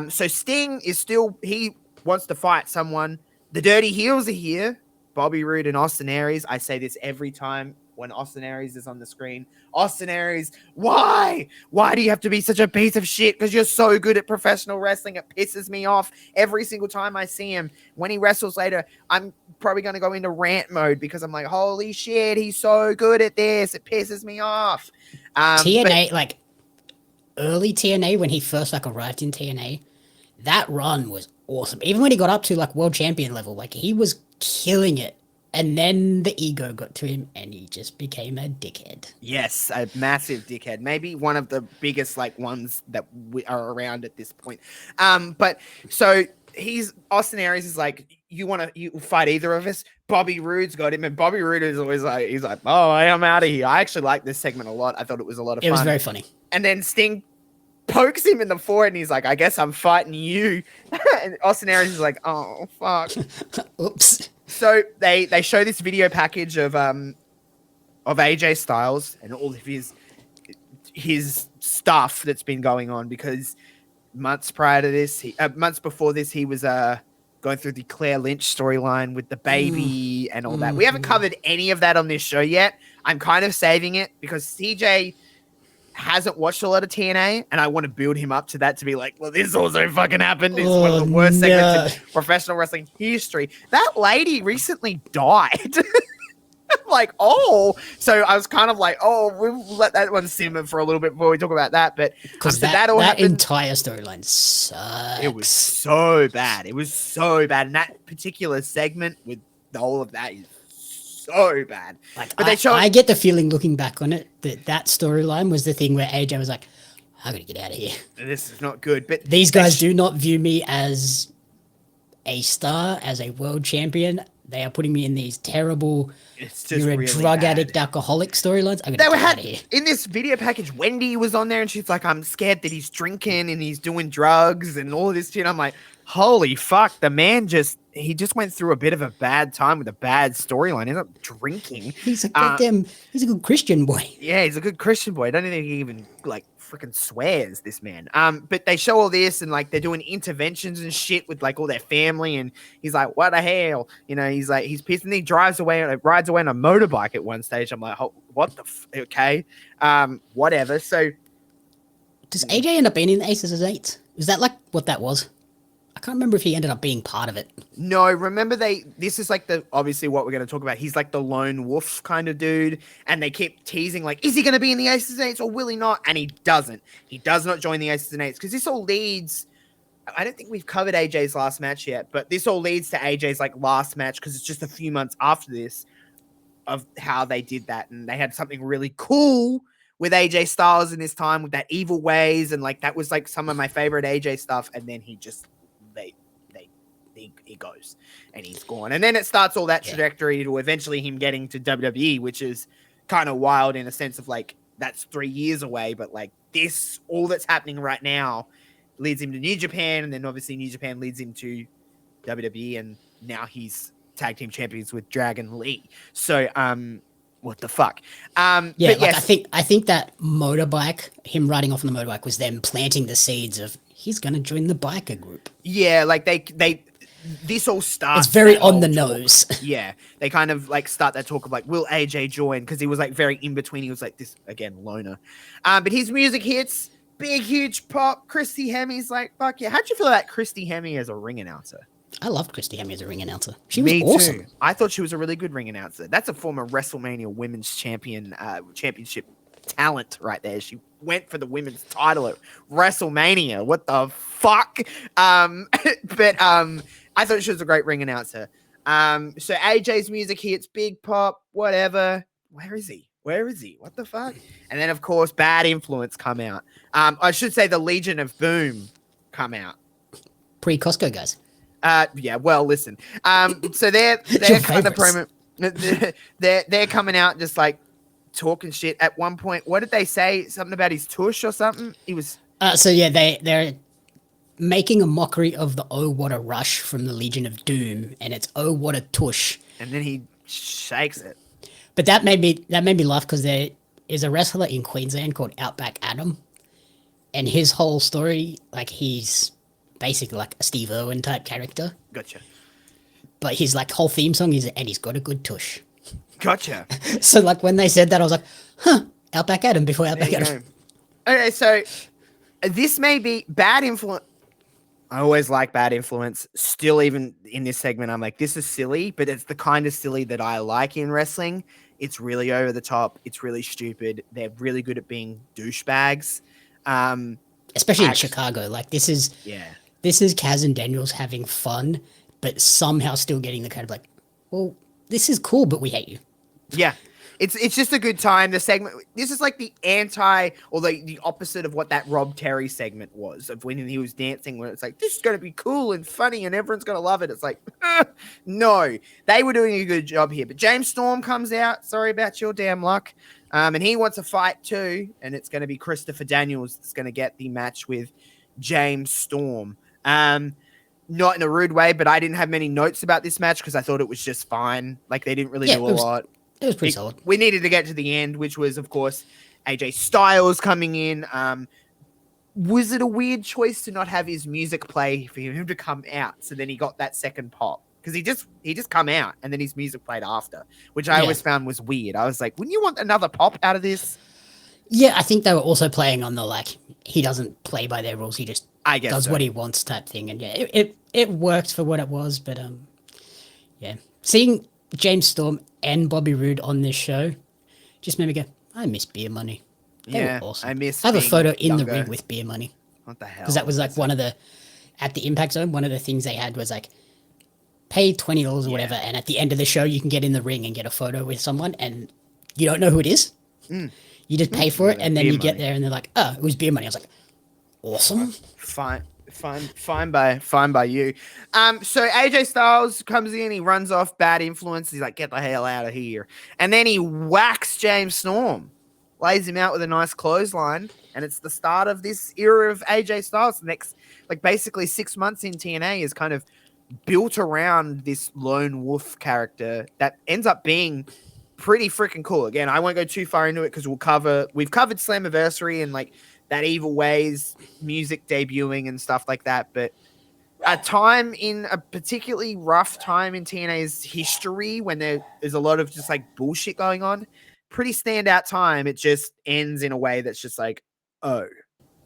So Sting is still, he wants to fight someone. The Dirty Heels are here. Bobby Roode and Austin Aries. I say this every time when Austin Aries is on the screen. Austin Aries, why? Why do you have to be such a piece of shit? Because you're so good at professional wrestling. It pisses me off every single time I see him. When he wrestles later, I'm probably going to go into rant mode because I'm like, holy shit, he's so good at this. It pisses me off. TNA, like early TNA, when he first like arrived in TNA, that run was awesome. Even when he got up to like world champion level, like he was killing it. And then the ego got to him and he just became a dickhead. Yes, a massive dickhead. Maybe one of the biggest like ones that are around at this point. But so Austin Aries is like, you fight either of us? Bobby Roode's got him, and Bobby Roode is always like, he's like, oh, I'm out of here. I actually like this segment a lot. I thought it was a lot of fun. It was very funny. And then Sting pokes him in the forehead and he's like, I guess I'm fighting you. And Austin Aries is like, oh fuck. Oops. So they show this video package of AJ Styles and all of his stuff that's been going on, because months prior to this, months before this, he was going through the Claire Lynch storyline with the baby and all that. We haven't covered any of that on this show yet. I'm kind of saving it because CJ hasn't watched a lot of TNA, and I want to build him up to that, to be like, well, this also fucking happened. It's one of the worst segments in professional wrestling history. That lady recently died. I'm like, oh, so I was kind of like, oh, we'll let that one simmer for a little bit before we talk about that. But because that entire storyline sucks. It was so bad. It was so bad. And that particular segment with the whole of that is so bad. Like, but I get the feeling looking back on it that storyline was the thing where AJ was like, I gotta get out of here. This is not good. But these guys do not view me as a star, as a world champion. They are putting me in these terrible, you're a really drug addict, alcoholic storylines. I'm gonna get out of here. In this video package, Wendy was on there and she's like, I'm scared that he's drinking and he's doing drugs and all of this shit. I'm like, holy fuck, the man he just went through a bit of a bad time with a bad storyline. He's not drinking. He's a goddamn, he's a good Christian boy. Yeah, he's a good Christian boy. I don't think he even like freaking swears, this man. But they show all this and like they're doing interventions and shit with like all their family, and he's like, what the hell? You know, he's like, he's pissed, and he rides away on a motorbike at one stage. I'm like, oh, what the okay. Whatever. So does AJ end up being in the Aces of Eights? Is that like what that was? I can't remember if he ended up being part of it. No, remember this is like obviously what we're going to talk about. He's like the lone wolf kind of dude, and they keep teasing like, is he going to be in the Aces and Eights or will he not? And he doesn't. He does not join the Aces and Eights, because this all leads, I don't think we've covered AJ's last match yet, but this all leads to AJ's like last match, because it's just a few months after this of how they did that, and they had something really cool with AJ Styles in this time with that Evil Ways, and like that was like some of my favorite AJ stuff, and then he just he goes and he's gone, and then it starts all that trajectory to eventually him getting to WWE, which is kind of wild in a sense of like that's 3 years away, but like this, all that's happening right now leads him to New Japan, and then obviously New Japan leads him to WWE, and now he's tag team champions with Dragon Lee. So what the fuck? But yes. I think that motorbike, him riding off on the motorbike, was them planting the seeds of he's gonna join the biker group. Yeah, like they this all starts. It's very on the nose. Yeah, they kind of like start that talk of like, will AJ join? Because he was like very in between. He was like this again, loner. But his music hits, big huge pop. Christy Hemi's like, fuck yeah. How'd you feel about Christy Hemi as a ring announcer? I loved Christy Hemi as a ring announcer. She was awesome. Too. I thought she was a really good ring announcer. That's a former WrestleMania Women's Championship talent right there. She went for the women's title at WrestleMania. What the fuck? But I thought she was a great ring announcer. So AJ's music hits, big pop, whatever. Where is he? What the fuck? And then of course, Bad Influence come out. I should say the Legion of Boom come out. Pre-Costco guys. Yeah, well, listen. So they're kind of they're coming out just like talking shit. At one point, what did they say? Something about his tush or something? He was so yeah, they're making a mockery of the "Oh What a Rush" from the Legion of Doom, and it's "Oh What a Tush." And then he shakes it. But that made me laugh, because there is a wrestler in Queensland called Outback Adam, and his whole story, like he's basically like a Steve Irwin type character. Gotcha. But his like whole theme song is, and he's got a good tush. Gotcha. So like when they said that, I was like, huh, Outback Adam before Outback Adam. Okay, so this may be Bad Influence. I always like Bad Influence. Still, even in this segment, I'm like, this is silly, but it's the kind of silly that I like in wrestling. It's really over the top. It's really stupid. They're really good at being douchebags. Especially in Chicago. Like this is this is Kaz and Daniels having fun, but somehow still getting the kind of like, well, this is cool, but we hate you. Yeah. It's just a good time. The segment, this is like the anti or the opposite of what that Rob Terry segment was, of when he was dancing, where it's like, this is going to be cool and funny and everyone's going to love it. It's like, no, they were doing a good job here. But James Storm comes out. Sorry about your damn luck. And he wants a fight too. And it's going to be Christopher Daniels that's going to get the match with James Storm. Not in a rude way, but I didn't have many notes about this match because I thought it was just fine. Like, they didn't really do a lot. It was pretty solid. We needed to get to the end, which was, of course, AJ Styles coming in. Was it a weird choice to not have his music play for him to come out? So then he got that second pop because he just come out and then his music played after, which I always found was weird. I was like, wouldn't you want another pop out of this? Yeah, I think they were also playing on the like he doesn't play by their rules. He just does what he wants type thing, and yeah, it worked for what it was. But yeah, seeing James Storm and Bobby Roode on this show just made me go, I miss Beer Money. They were awesome. I miss. I have a photo in the ring with Beer Money. What the hell? Because that was like one of the at the Impact Zone. One of the things they had was like pay $20 or whatever, and at the end of the show you can get in the ring and get a photo with someone, and you don't know who it is. You just pay for it, and then you get there, and they're like, "Oh, it was Beer Money." I was like, "Awesome, fine by you." So AJ Styles comes in, he runs off Bad Influence. He's like, "Get the hell out of here!" And then he whacks James Storm, lays him out with a nice clothesline, and it's the start of this era of AJ Styles. The next, like, basically 6 months in TNA is kind of built around this lone wolf character that ends up being pretty freaking cool. Again, I won't go too far into it because we've covered Slammiversary and like that Evil Ways music debuting and stuff like that. But a particularly rough time in TNA's history when there is a lot of just like bullshit going on, pretty standout time. It just ends in a way that's just like, oh,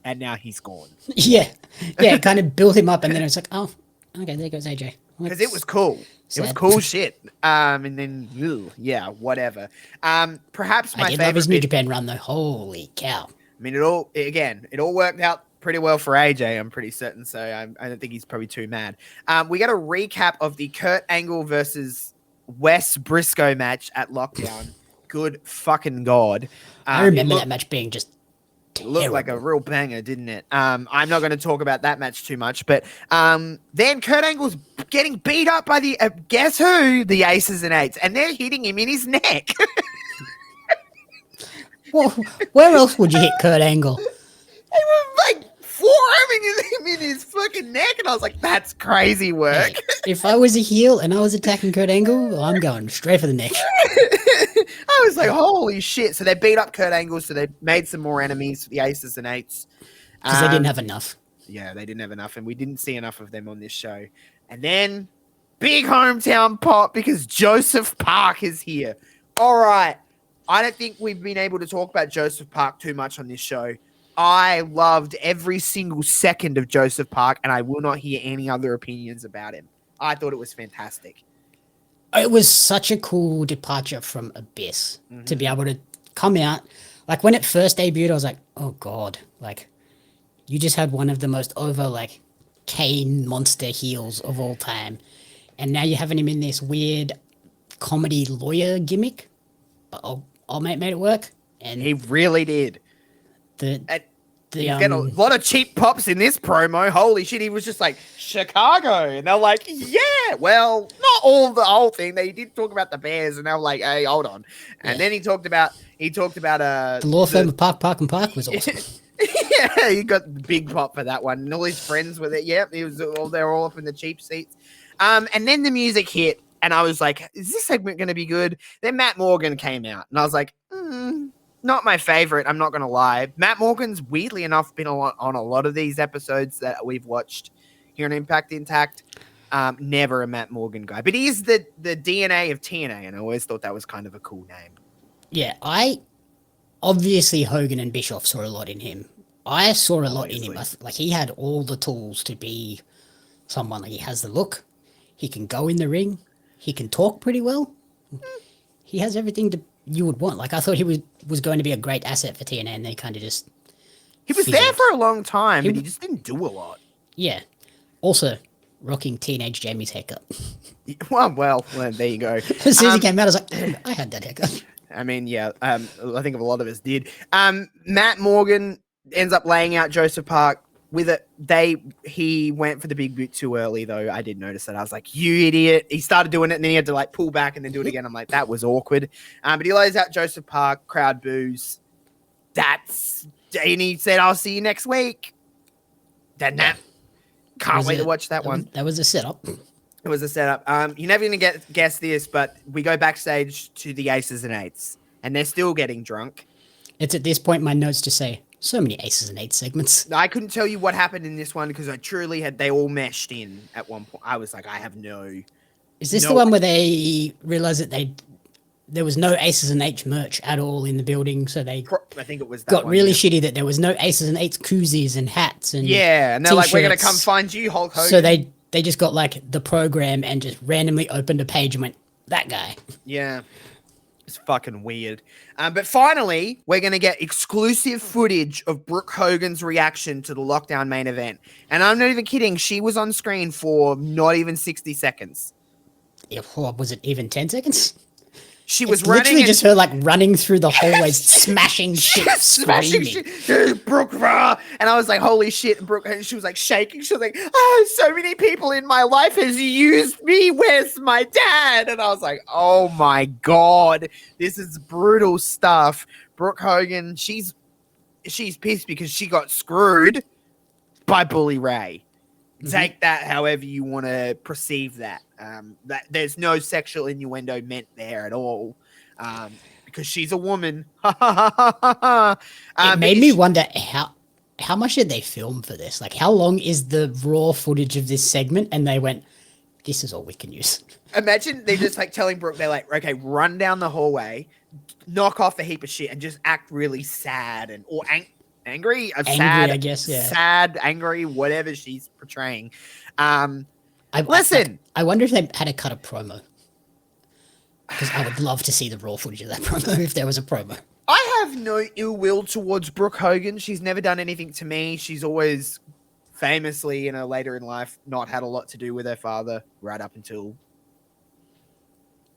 and now he's gone. Yeah, it kind of built him up, and then it's like, oh, okay, there goes AJ. Because it was cool. Sad. It was cool shit. And then, whatever. Perhaps my favorite. Love his New Japan run, though. Holy cow. I mean, it all worked out pretty well for AJ, I'm pretty certain. So I don't think he's probably too mad. We got a recap of the Kurt Angle versus Wes Briscoe match at Lockdown. Good fucking God. I remember that match being just It looked like a real banger, didn't it? I'm not going to talk about that match too much, but then Kurt Angle's getting beat up by the guess who? The Aces and Eights, and they're hitting him in his neck. Well, where else would you hit Kurt Angle? They were like forearming him in his fucking neck, and I was like, "That's crazy work." Hey, if I was a heel and I was attacking Kurt Angle, I'm going straight for the neck. I was like, holy shit. So they beat up Kurt Angle, so they made some more enemies for the Aces and Eights. Because they didn't have enough. Yeah, they didn't have enough, and we didn't see enough of them on this show. And then, big hometown pop because Joseph Park is here. All right. I don't think we've been able to talk about Joseph Park too much on this show. I loved every single second of Joseph Park, and I will not hear any other opinions about him. I thought it was fantastic. It was such a cool departure from Abyss to be able to come out. Like, when it first debuted, I was like, oh, God. Like, you just had one of the most over, like, Kane monster heels of all time. And now you're having him in this weird comedy lawyer gimmick. But I'll made it work. And he really did. You get a lot of cheap pops in this promo. Holy shit, he was just like, Chicago. And they're like, yeah, well, not the whole thing. They did talk about the Bears, and they were like, hey, hold on. And then he talked about the law firm of Park was awesome. Yeah, he got the big pop for that one. And all his friends with it. Yep, they were all up in the cheap seats. And then the music hit, and I was like, is this segment going to be good? Then Matt Morgan came out, and I was like, not my favorite, I'm not going to lie. Matt Morgan's, weirdly enough, been on a lot of these episodes that we've watched here on Impact Intact. Never a Matt Morgan guy. But he is the DNA of TNA, and I always thought that was kind of a cool name. Yeah, obviously Hogan and Bischoff saw a lot in him. I saw a lot in him. Like, he had all the tools to be someone. Like, he has the look. He can go in the ring. He can talk pretty well. He has everything you would want. Like, I thought he was going to be a great asset for TNA, and they kind of just... He was there for a long time, but he just didn't do a lot. Yeah. Also, rocking Teenage Jamie's haircut. Well, there you go. As soon as he came out, I was like, I had that haircut. I mean, yeah, I think a lot of us did. Matt Morgan ends up laying out Joseph Park with it. He went for the big boot too early, though. I did notice that. I was like, you idiot. He started doing it, and then he had to like pull back and then do it again. I'm like, that was awkward. But he lays out Joseph Park, crowd boos. And he said, I'll see you next week. Then that. Can't wait to watch that one. That was a setup. It was a setup. You're never going to guess this, but we go backstage to the Aces and Eights, and they're still getting drunk. It's at this point my notes just say, so many Aces and Eights segments. I couldn't tell you what happened in this one because I truly they all meshed in at one point. I was like, I have no... Is this the one where they realized that there was no Aces and Eights merch at all in the building, so they I think it was that got one, really shitty that there was no Aces and Eights koozies and hats and and they're t-shirts. like, we're going to come find you, Hulk Hogan. So they just got like the program and just randomly opened a page and went, that guy. Yeah. It's fucking weird. But finally, we're going to get exclusive footage of Brooke Hogan's reaction to the Lockdown main event. And I'm not even kidding. She was on screen for not even 60 seconds. Yeah, was it even 10 seconds? She was literally just her like running through the hallways, smashing shit, smashing screaming. shit. Brooke, rah! And I was like, holy shit. And Brooke, and she was like shaking. She was like, oh, so many people in my life has used me. Where's my dad? And I was like, oh my God, this is brutal stuff. Brooke Hogan, she's pissed because she got screwed by Bully Ray. Take that however you want to perceive that. That there's no sexual innuendo meant there at all, because she's a woman. It made me wonder how much did they film for this? Like, how long is the raw footage of this segment? And they went, this is all we can use. Imagine they're just like telling Brooke, they're like, okay, run down the hallway, knock off a heap of shit, and just act really sad or angry, sad, I guess, yeah. Sad, angry, whatever she's portraying. I wonder if they had to cut a promo. Because I would love to see the raw footage of that promo if there was a promo. I have no ill will towards Brooke Hogan. She's never done anything to me. She's always famously, later in life, not had a lot to do with her father, right up until...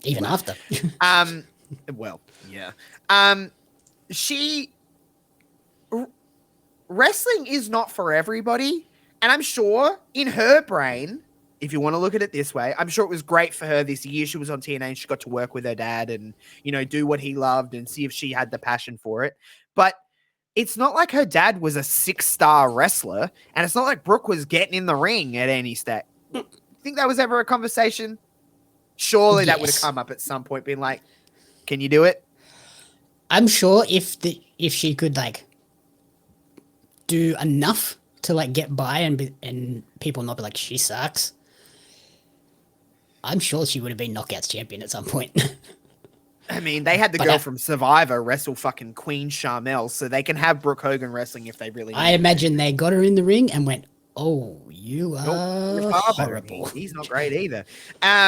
Even after. Well, yeah. Wrestling is not for everybody. And I'm sure in her brain, if you want to look at it this way, I'm sure it was great for her this year. She was on TNA and she got to work with her dad and, do what he loved and see if she had the passion for it. But it's not like her dad was a 6-star wrestler, and it's not like Brooke was getting in the ring at any stage. Think that was ever a conversation? Surely that would have come up at some point, being like, can you do it? I'm sure if she could do enough to get by and people not be like, she sucks, I'm sure she would have been Knockouts champion at some point. I mean, they had the girl from Survivor wrestle fucking Queen Charmel, so they can have Brooke Hogan wrestling if they really need. I imagine they got her in the ring and went, oh, you are horrible. He's not great either.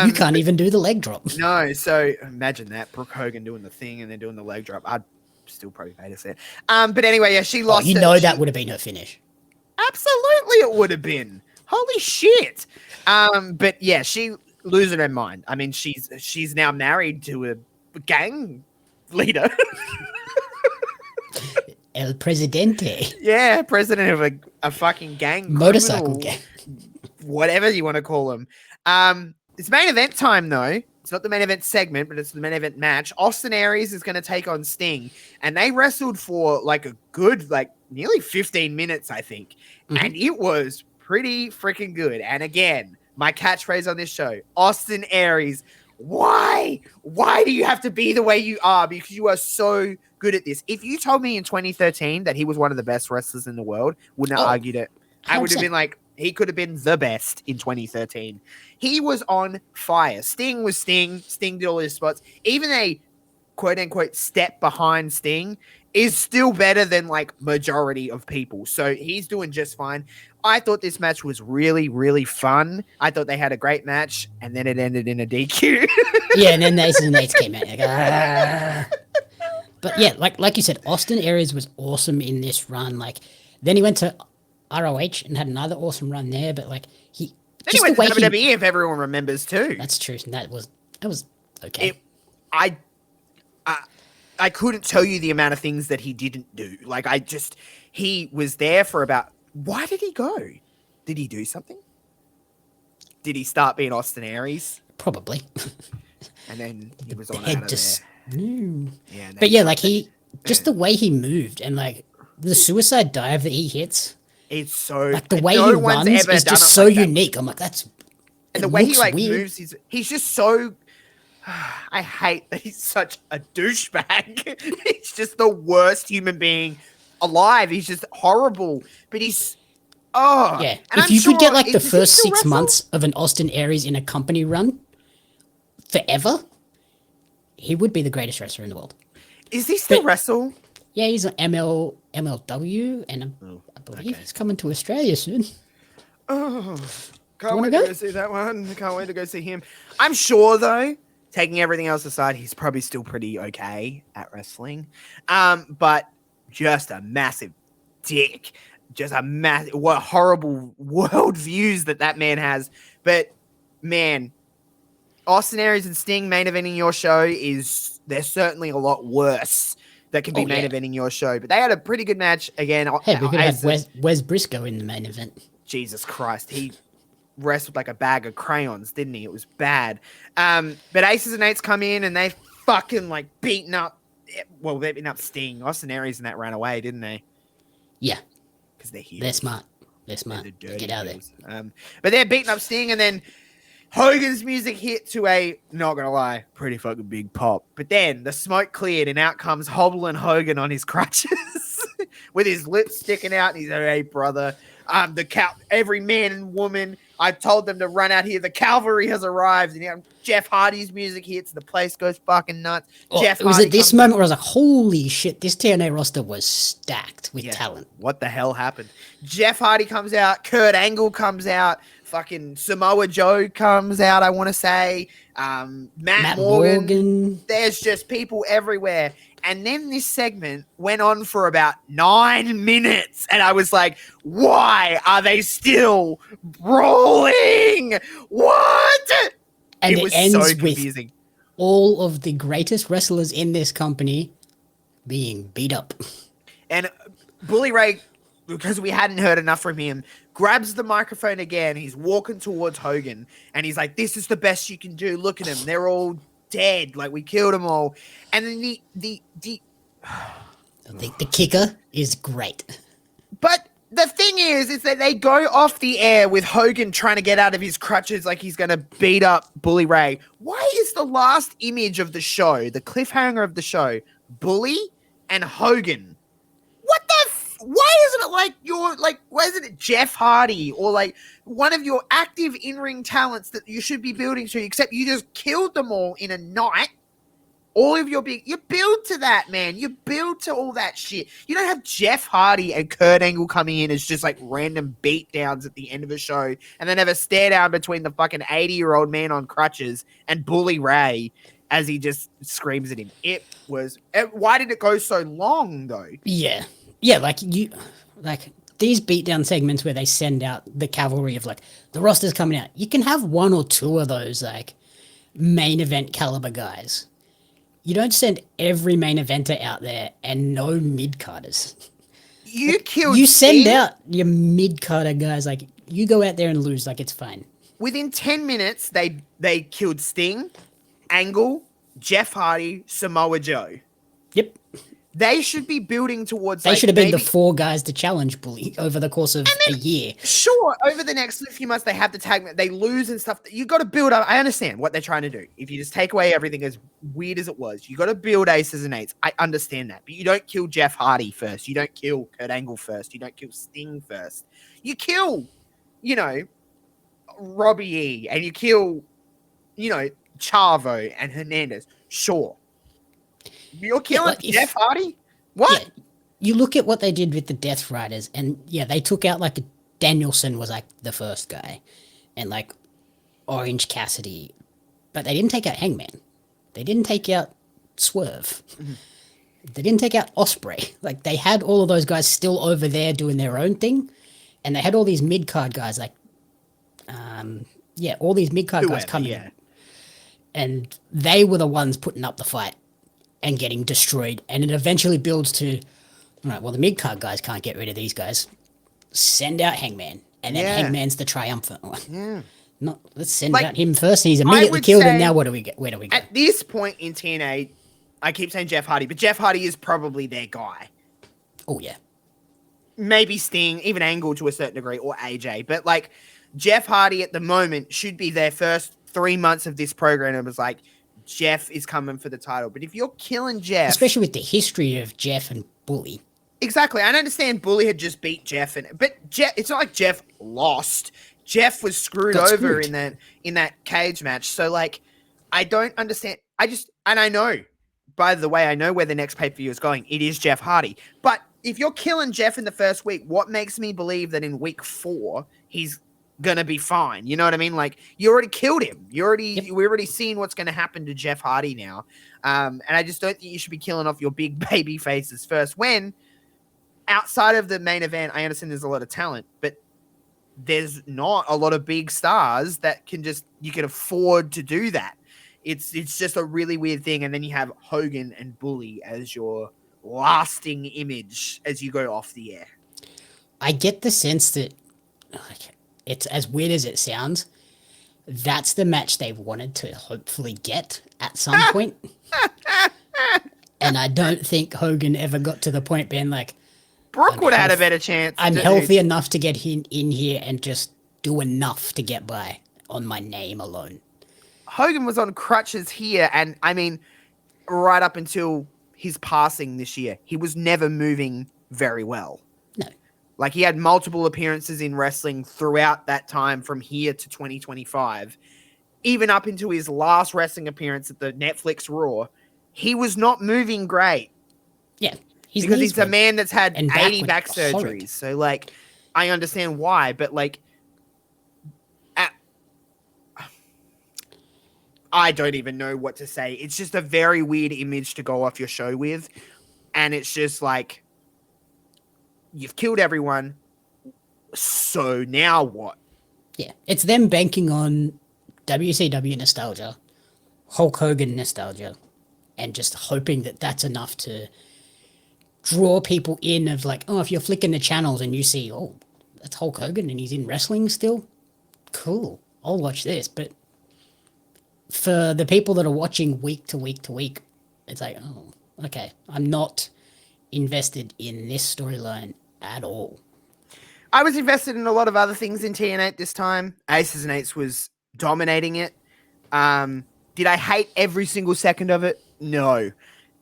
You can't even do the leg drop. No, so imagine that, Brooke Hogan doing the thing and then doing the leg drop. I'd still probably pay to see it. But anyway, yeah, she lost. That would have been her finish. Absolutely, it would have been. Holy shit. But yeah, she losing her mind. I mean, she's now married to a gang leader. El Presidente. Yeah, president of a fucking gang. Motorcycle gang. Whatever you want to call them. It's main event time, though. It's not the main event segment, but it's the main event match. Austin Aries is going to take on Sting. And they wrestled for a good, nearly 15 minutes, I think. Mm-hmm. And it was pretty freaking good. And again, my catchphrase on this show, Austin Aries, why? Why do you have to be the way you are? Because you are so good at this. If you told me in 2013 that he was one of the best wrestlers in the world, wouldn't have argued it. 100%. I would have been like, he could have been the best in 2013. He was on fire. Sting was Sting. Sting did all his spots. Even a quote-unquote step behind Sting is still better than majority of people. So he's doing just fine. I thought this match was really, really fun. I thought they had a great match, and then it ended in a DQ. Yeah, and then the Aces and Eights came out. But yeah, like you said, Austin Aries was awesome in this run. Then he went to ROH and had another awesome run there, but like he Then he just went the to way WWE, if everyone remembers too. that's true. And that was okay. I couldn't tell you the amount of things that he didn't do. Like he was there for about. Why did he go? Did he do something? Did he start being Austin Aries? Probably. And then he was on Head out of just there. no. Yeah, But yeah, like he just the way he moved and like the suicide dive that he hits, it's so like the way no he one's runs ever is done just it so like that. unique. I'm like, that's And it the way he looks like weird. moves, he's just so. I hate that he's such a douchebag. He's just the worst human being alive. He's just horrible. But he's Yeah, And if I'm you could get sure- like the does he first still 6 wrestle? months of an Austin Aries in a company run forever, he would be the greatest wrestler in the world. Is he still But- wrestle? Yeah, he's an MLW, and I believe okay. he's coming to Australia soon. Oh, can't wanna wait to go? go see that one. Can't wait to go see him. I'm sure though, taking everything else aside, he's probably still pretty okay at wrestling. But just a massive dick. Just a massive, what horrible world views that man has. But man, Austin Aries and Sting main eventing your show they're certainly a lot worse that can be main eventing your show. But they had a pretty good match again. Hey, we could have as Wes Briscoe in the main event. Jesus Christ, he wrestled like a bag of crayons, didn't he? It was bad. But Aces and Eights come in and they fucking like beating up. Well, they're beating up Sting. Austin Aries and that ran away, didn't they? Yeah, Because they're heels. they're smart. They're smart. They're They dirty get out of heels. But they're beating up Sting, and then Hogan's music hit to a, not gonna lie, pretty fucking big pop. But then the smoke cleared, and out comes Hobbling Hogan on his crutches with his lips sticking out, and he's like, "Hey, brother, every man and woman, I told them to run out here. The cavalry has arrived." And Jeff Hardy's music hits, the place goes fucking nuts. Oh, Jeff it was Hardy at this comes moment where I was like, holy shit, this TNA roster was stacked with Yeah. talent. What the hell happened? Jeff Hardy comes out. Kurt Angle comes out. Fucking Samoa Joe comes out, I want to say. Matt Morgan. There's just people everywhere. And then this segment went on for about 9 minutes. And I was like, why are they still brawling? What? And it it was ends so with confusing. all of the greatest wrestlers in this company being beat up. And Bully Ray, because we hadn't heard enough from him, grabs the microphone again. He's walking towards Hogan, and he's like, "This is the best you can do. Look at them; they're all dead. Like we killed them all." And then the kicker is great. but the thing is that they go off the air with Hogan trying to get out of his crutches, like he's gonna beat up Bully Ray. Why is the last image of the show, the cliffhanger of the show, Bully and Hogan? What the? Why isn't it why isn't it Jeff Hardy or like one of your active in-ring talents that you should be building to, except you just killed them all in a night? All of you build to that, man. You build to all that shit. You don't have Jeff Hardy and Kurt Angle coming in as just like random beatdowns at the end of a show and then have a stare down between the fucking 80-year-old man on crutches and Bully Ray as he just screams at him. Why did it go so long though? Yeah, like these beatdown segments where they send out the cavalry of like the roster's coming out. You can have one or two of those like main event caliber guys. You don't send every main eventer out there and no mid carders. You send Sting? out your mid carder guys. Like you go out there and lose. Like it's fine. Within 10 minutes, they killed Sting, Angle, Jeff Hardy, Samoa Joe. Yep. They should be building towards. They should have been the 4 guys to challenge Bully over the course of a year. Sure, over the next few months, they have the tag. They lose and stuff. You got to build up. I understand what they're trying to do. If you just take away everything as weird as it was, you got to build Aces and Eights. I understand that, but you don't kill Jeff Hardy first. You don't kill Kurt Angle first. You don't kill Sting first. You kill, Robbie E, and you kill, Chavo and Hernandez. Sure. You're killing Jeff Hardy? What? Yeah, you look at what they did with the Death Riders, and yeah, they took out like Danielson was like the first guy, and like Orange Cassidy, but they didn't take out Hangman. They didn't take out Swerve. Mm-hmm. They didn't take out Osprey. Like they had all of those guys still over there doing their own thing, and they had all these mid card guys like, all these mid card guys coming, and they were the ones putting up the fight and getting destroyed, and it eventually builds to, all right, well, the mid card guys can't get rid of these guys. Send out Hangman, and then Hangman's the triumphant one. Yeah. Not, let's send out him first. He's immediately killed, and now what do we get? Where do we go? At this point in TNA, I keep saying Jeff Hardy, but Jeff Hardy is probably their guy. Oh yeah, maybe Sting, even Angle to a certain degree, or AJ, but like Jeff Hardy at the moment should be their first 3 months of this program. It was like Jeff is coming for the title, but if you're killing Jeff, especially with the history of Jeff and Bully. Exactly. I understand Bully had just beat Jeff, but Jeff, it's not like Jeff lost. Jeff was screwed over in that cage match. So like, I don't understand. I know, by the way, I know where the next pay-per-view is going. It is Jeff Hardy. But if you're killing Jeff in the first week, what makes me believe that in week 4, he's going to be fine? You know what I mean? Like, you already killed him. We're already seeing what's going to happen to Jeff Hardy now. And I just don't think you should be killing off your big baby faces first when, outside of the main event, I understand there's a lot of talent, but there's not a lot of big stars that you can afford to do that. It's just a really weird thing. And then you have Hogan and Bully as your lasting image as you go off the air. I get the sense that, it's as weird as it sounds, that's the match they wanted to hopefully get at some point. And I don't think Hogan ever got to the point being like, Brooke would have had a better chance. I'm healthy enough to get in here and just do enough to get by on my name alone. Hogan was on crutches here, and I mean, right up until his passing this year, he was never moving very well. No. Like, he had multiple appearances in wrestling throughout that time from here to 2025. Even up into his last wrestling appearance at the Netflix Raw, he was not moving great. Yeah. Because he's a man that's had 80 back surgeries. Horrid. So, like, I understand why, but, like, I don't even know what to say. It's just a very weird image to go off your show with. And it's just like, you've killed everyone. So now what? Yeah. It's them banking on WCW nostalgia, Hulk Hogan nostalgia, and just hoping that that's enough to draw people in of like, oh, if you're flicking the channels and you see, oh, that's Hulk Hogan and he's in wrestling still, cool, I'll watch this. But for the people that are watching week to week to week, it's like, oh, okay, I'm not invested in this storyline at all. I was invested in a lot of other things in TN8 this time. Aces and Eights was dominating it. Did I hate every single second of it? No.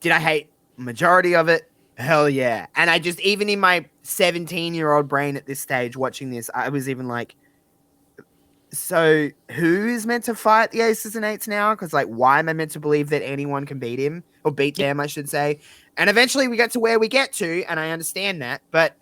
Did I hate majority of it? Hell yeah. And I just, even in my 17-year-old brain at this stage watching this, I was even like, so who is meant to fight the Aces and Eights now? Because, like, why am I meant to believe that anyone can beat him? Or beat them, I should say. And eventually we get to where we get to, and I understand that, but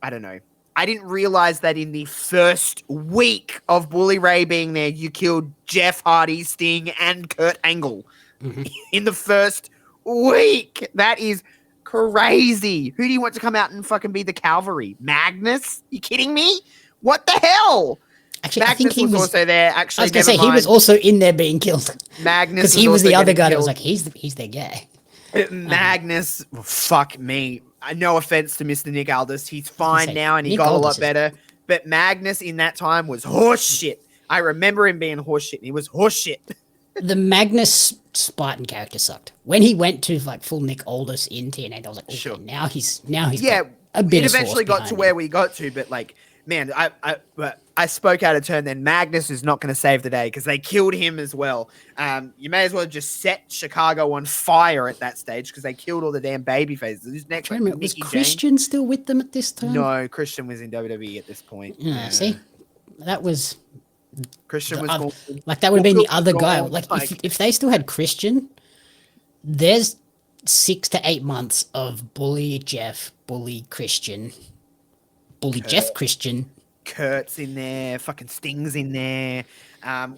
I don't know. I didn't realize that in the first week of Bully Ray being there, you killed Jeff Hardy, Sting, and Kurt Angle. Mm-hmm. In the first week. That is crazy. Who do you want to come out and fucking be the cavalry? Magnus? You kidding me? What the hell? Actually, Magnus I think he was also there. Actually, I was going to say, he was also in there being killed. Magnus. Because he was the other guy that was like, he's their guy. Magnus, fuck me. No offense to Mr. Nick Aldis. He's fine now and he got a lot better. But Magnus in that time was horseshit. I remember him being horseshit. He was horseshit. The Magnus Spartan character sucked. When he went to like full Nick Aldis in TNA, I was like, okay, sure. Now he's yeah. A bit. It eventually got to where we got to, but like, man, I spoke out of turn. Then Magnus is not going to save the day because they killed him as well. You may as well just set Chicago on fire at that stage because they killed all the damn baby faces. Who's next? Was Christian still with them at this time? No, Christian was in WWE at this point. Yeah, see, that was. Christian was like that would have been the other guy. Like if they still had Christian, there's 6 to 8 months of Bully Jeff, Bully Christian, Bully Jeff Christian. Kurt's in there, fucking Sting's in there.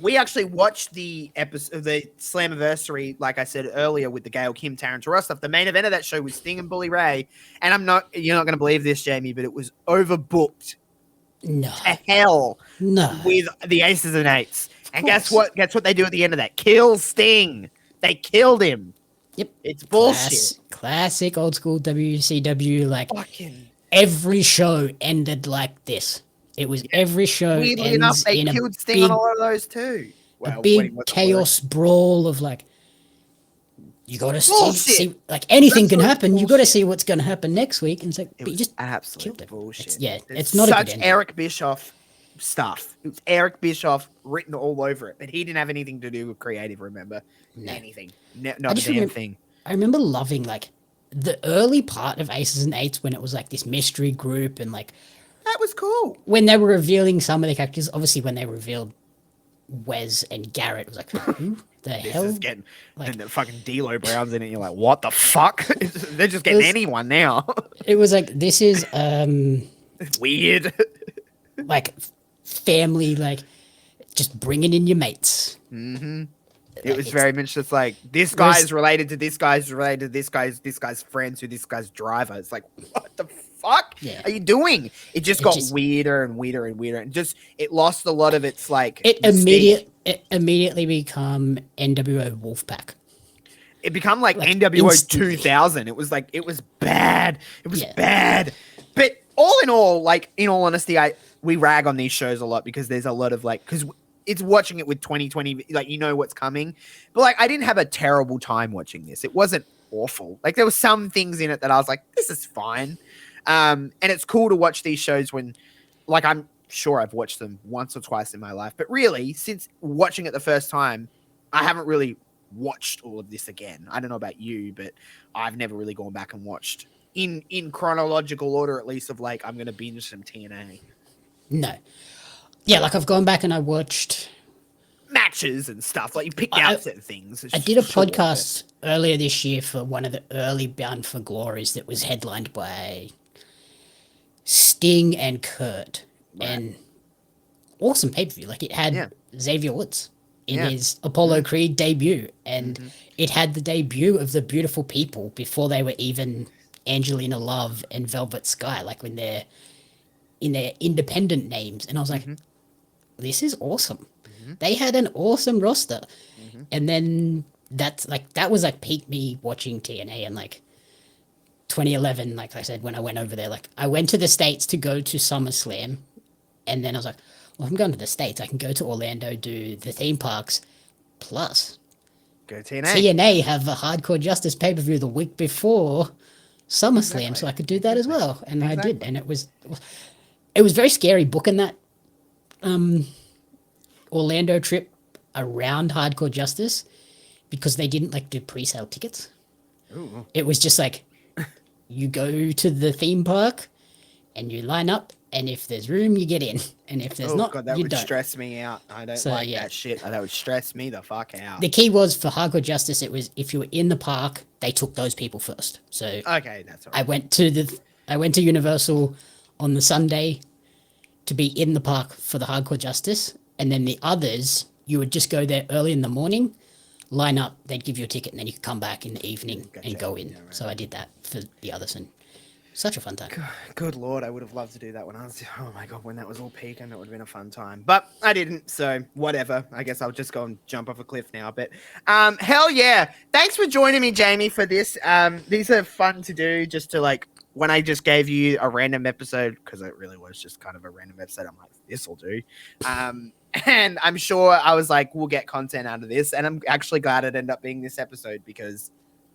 We actually watched the episode, the Slammiversary, like I said earlier, with the Gail Kim, Taryn Terrell stuff. The main event of that show was Sting and Bully Ray, and you're not going to believe this, Jamie, but it was overbooked No. to hell No. with the aces and eights. And guess course. what? Guess what they do at the end of that? Kill Sting. They killed him. Yep. It's bullshit. Classic old school WCW. Like Fucking every show ended like this. It was every show weirdly enough, ends they in killed Sting big, on a lot of those too. a Well, when he big wasn't chaos brawl of like, you got to Bullshit. see like anything can Absolute happen. You got to bullshit. see what's going to happen next week. And it's like, It but you was just absolute killed it. bullshit. It's not a good such ending. Eric Bischoff stuff. It was Eric Bischoff written all over it, but he didn't have anything to do with creative. Remember anything? Not a damn thing. I remember loving like the early part of Aces and Eights when it was like this mystery group and like That was cool. when they were revealing some of the characters. Obviously, when they revealed Wes and Garrett, it was like, who the hell? Is getting and the fucking D'Lo Brown's in it. And you're like, what the fuck? They're just getting anyone now. It was like this is It's weird. like family, like just bringing in your mates. Mm-hmm. It was very much just like this guy is related to this guy's related to this guy's friends who this guy's driver. It's like, what the fuck are you doing? It just got weirder and weirder and weirder, and just it lost a lot of its like. It immediately become NWO Wolfpack. It become like NWO 2000. It was like it was bad. It was bad. But all in all, like in all honesty, we rag on these shows a lot because there's a lot of like because. It's watching it with 2020, like you know what's coming. But like I didn't have a terrible time watching this. It wasn't awful. Like there were some things in it that I was like, this is fine. And it's cool to watch these shows when like I'm sure I've watched them once or twice in my life. But really, since watching it the first time, I haven't really watched all of this again. I don't know about you, but I've never really gone back and watched in chronological order, at least of like I'm gonna binge some TNA. No. Yeah, like I've gone back and I watched matches and stuff. Like you picked out certain things. I did a podcast earlier this year for one of the early Bound for Glories that was headlined by Sting and Kurt. Right. And awesome pay-per-view. Like it had Xavier Woods in his Apollo Creed debut. And it had the debut of the Beautiful People before they were even Angelina Love and Velvet Sky, like when they're in their independent names. And I was like, this is awesome. They had an awesome roster. And then that was like peak me watching TNA in like 2011. Like I said, when I went over there, like I went to the States to go to SummerSlam. And then I was like, well, I'm going to the States. I can go to Orlando, do the theme parks. Plus, go TNA. TNA have a Hardcore Justice pay-per-view the week before SummerSlam. So I could do that as well. And I did. And it was very scary booking that Orlando trip around Hardcore Justice because they didn't like do pre-sale tickets. Ooh. It was just like you go to the theme park and you line up, and if there's room, you get in, and if there's not, God, that you would don't. Stress me out. I don't like that shit. That would stress me the fuck out. The key was for Hardcore Justice, it was if you were in the park, they took those people first. So okay, that's all right. I went to Universal on the Sunday to be in the park for the Hardcore Justice, and then the others, you would just go there early in the morning, line up, they'd give you a ticket, and then you could come back in the evening and go in. Yeah, right. So I did that for the others, and such a fun time. Good Lord, I would have loved to do that when I was, oh my God, when that was all peaking, it would have been a fun time. But I didn't, so whatever. I guess I'll just go and jump off a cliff now. But hell yeah. Thanks for joining me, Jamie, for this. These are fun to do just to like, when I just gave you a random episode, because it really was just kind of a random episode, I'm like, this will do. And I'm sure I was like, we'll get content out of this. And I'm actually glad it ended up being this episode because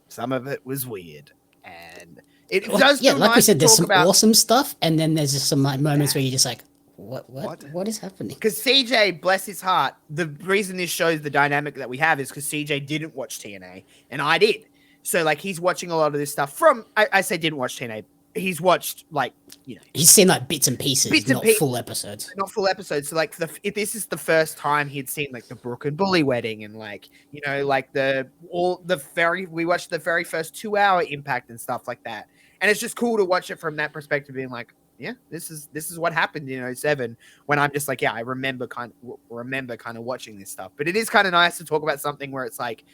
some of it was weird. And it does. Yeah, like we said, there's some awesome stuff. And then there's just some moments where you're just like, what is happening? Because CJ, bless his heart, the reason this shows the dynamic that we have is because CJ didn't watch TNA and I did. So like he's watching a lot of this stuff from, I say didn't watch TNA. He's watched like, you know, he's seen like bits and pieces, not full episodes. Not full episodes. So like this is the first time he'd seen like the Brooke and Bully wedding and like, you know, like we watched the very first 2-hour impact and stuff like that. And it's just cool to watch it from that perspective, being like, yeah, this is what happened in 2007 when I'm just like, yeah, I remember kind of watching this stuff. But it is kind of nice to talk about something where it's like,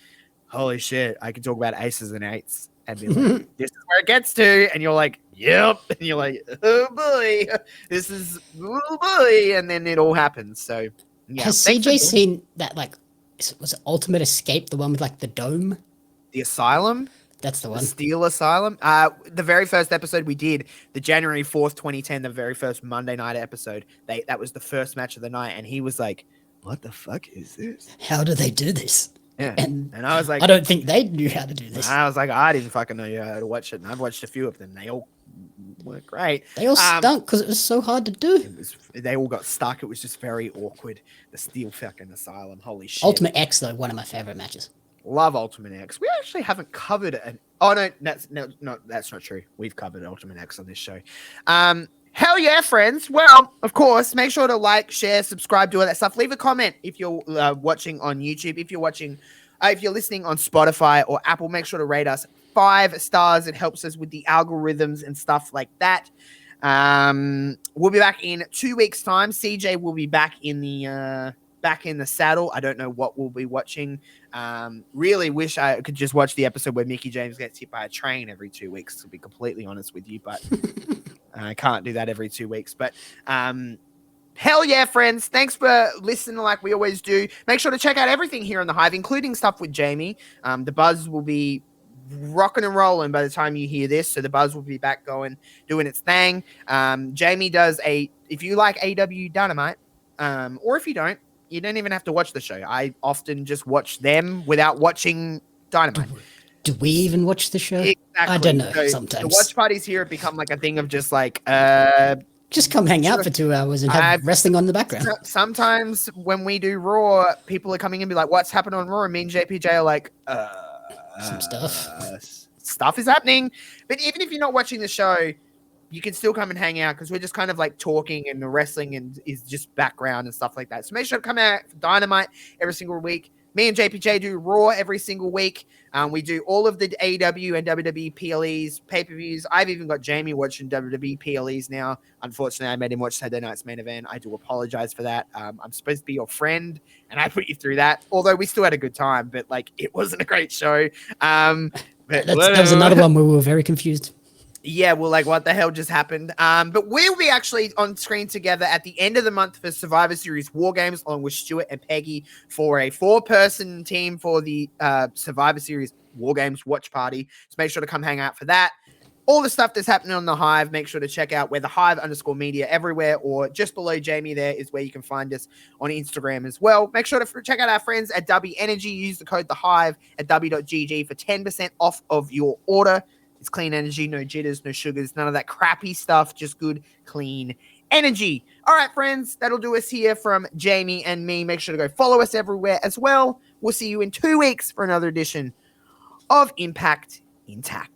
holy shit, I can talk about aces and eights and be like, this is where it gets to. And you're like, yep. And you're like, oh boy, this is oh boy. And then it all happens. So, yeah. Has CJ seen that, like, was it Ultimate Escape, the one with, like, the dome? The Asylum? That's the one. The Steel Asylum? The very first episode we did, the January 4th, 2010, the very first Monday night episode, that was the first match of the night. And he was like, what the fuck is this? How do they do this? Yeah. And I was like, I don't think they knew how to do this. I was like, I didn't fucking know how to watch it. And I've watched a few of them. They all work great. They all stunk because it was so hard to do. They all got stuck. It was just very awkward. The Steel fucking Asylum. Holy shit. Ultimate X, though, one of my favorite matches. Love Ultimate X. We actually haven't covered it. Oh, no, that's not true. We've covered Ultimate X on this show. Hell yeah, friends. Well, of course, make sure to like, share, subscribe, do all that stuff. Leave a comment if you're watching on YouTube. If you're listening on Spotify or Apple, make sure to rate us 5 stars. It helps us with the algorithms and stuff like that. We'll be back in 2 weeks' time. CJ will be back in the saddle. I don't know what we'll be watching. Really wish I could just watch the episode where Mickey James gets hit by a train every 2 weeks, to be completely honest with you, but I can't do that every 2 weeks. But hell yeah, friends. Thanks for listening like we always do. Make sure to check out everything here on The Hive, including stuff with Jamie. The buzz will be rocking and rolling by the time you hear this, so the buzz will be back going, doing its thing. Jamie does if you like AW Dynamite, or if you don't even have to watch the show. I often just watch them without watching Dynamite. Do we even watch the show? Exactly. I don't know. So sometimes the watch parties here have become like a thing of just like just come hang out for 2 hours and have wrestling on the background. Sometimes when we do Raw, people are coming in and be like, what's happened on Raw? And me and JPJ are like, some stuff. Stuff is happening. But even if you're not watching the show, you can still come and hang out because we're just kind of like talking, and the wrestling and is just background and stuff like that. So make sure to come out for Dynamite every single week. Me and JPJ do Raw every single week. We do all of the AEW and WWE PLEs, pay-per-views. I've even got Jamie watching WWE PLEs now. Unfortunately, I made him watch Saturday Night's Main Event. I do apologize for that. I'm supposed to be your friend, and I put you through that. Although we still had a good time, but like it wasn't a great show. But that was another one where we were very confused. Yeah, well, like, what the hell just happened? But we'll be actually on screen together at the end of the month for Survivor Series War Games, along with Stuart and Peggy, for a 4-person team for the Survivor Series War Games watch party. So make sure to come hang out for that. All the stuff that's happening on The Hive, make sure to check out where The Hive_media everywhere, or just below Jamie there is where you can find us on Instagram as well. Make sure to check out our friends at W Energy. Use the code The Hive at w.gg for 10% off of your order. It's clean energy, no jitters, no sugars, none of that crappy stuff, just good, clean energy. All right, friends, that'll do us here from Jamie and me. Make sure to go follow us everywhere as well. We'll see you in 2 weeks for another edition of iMPACT Intact.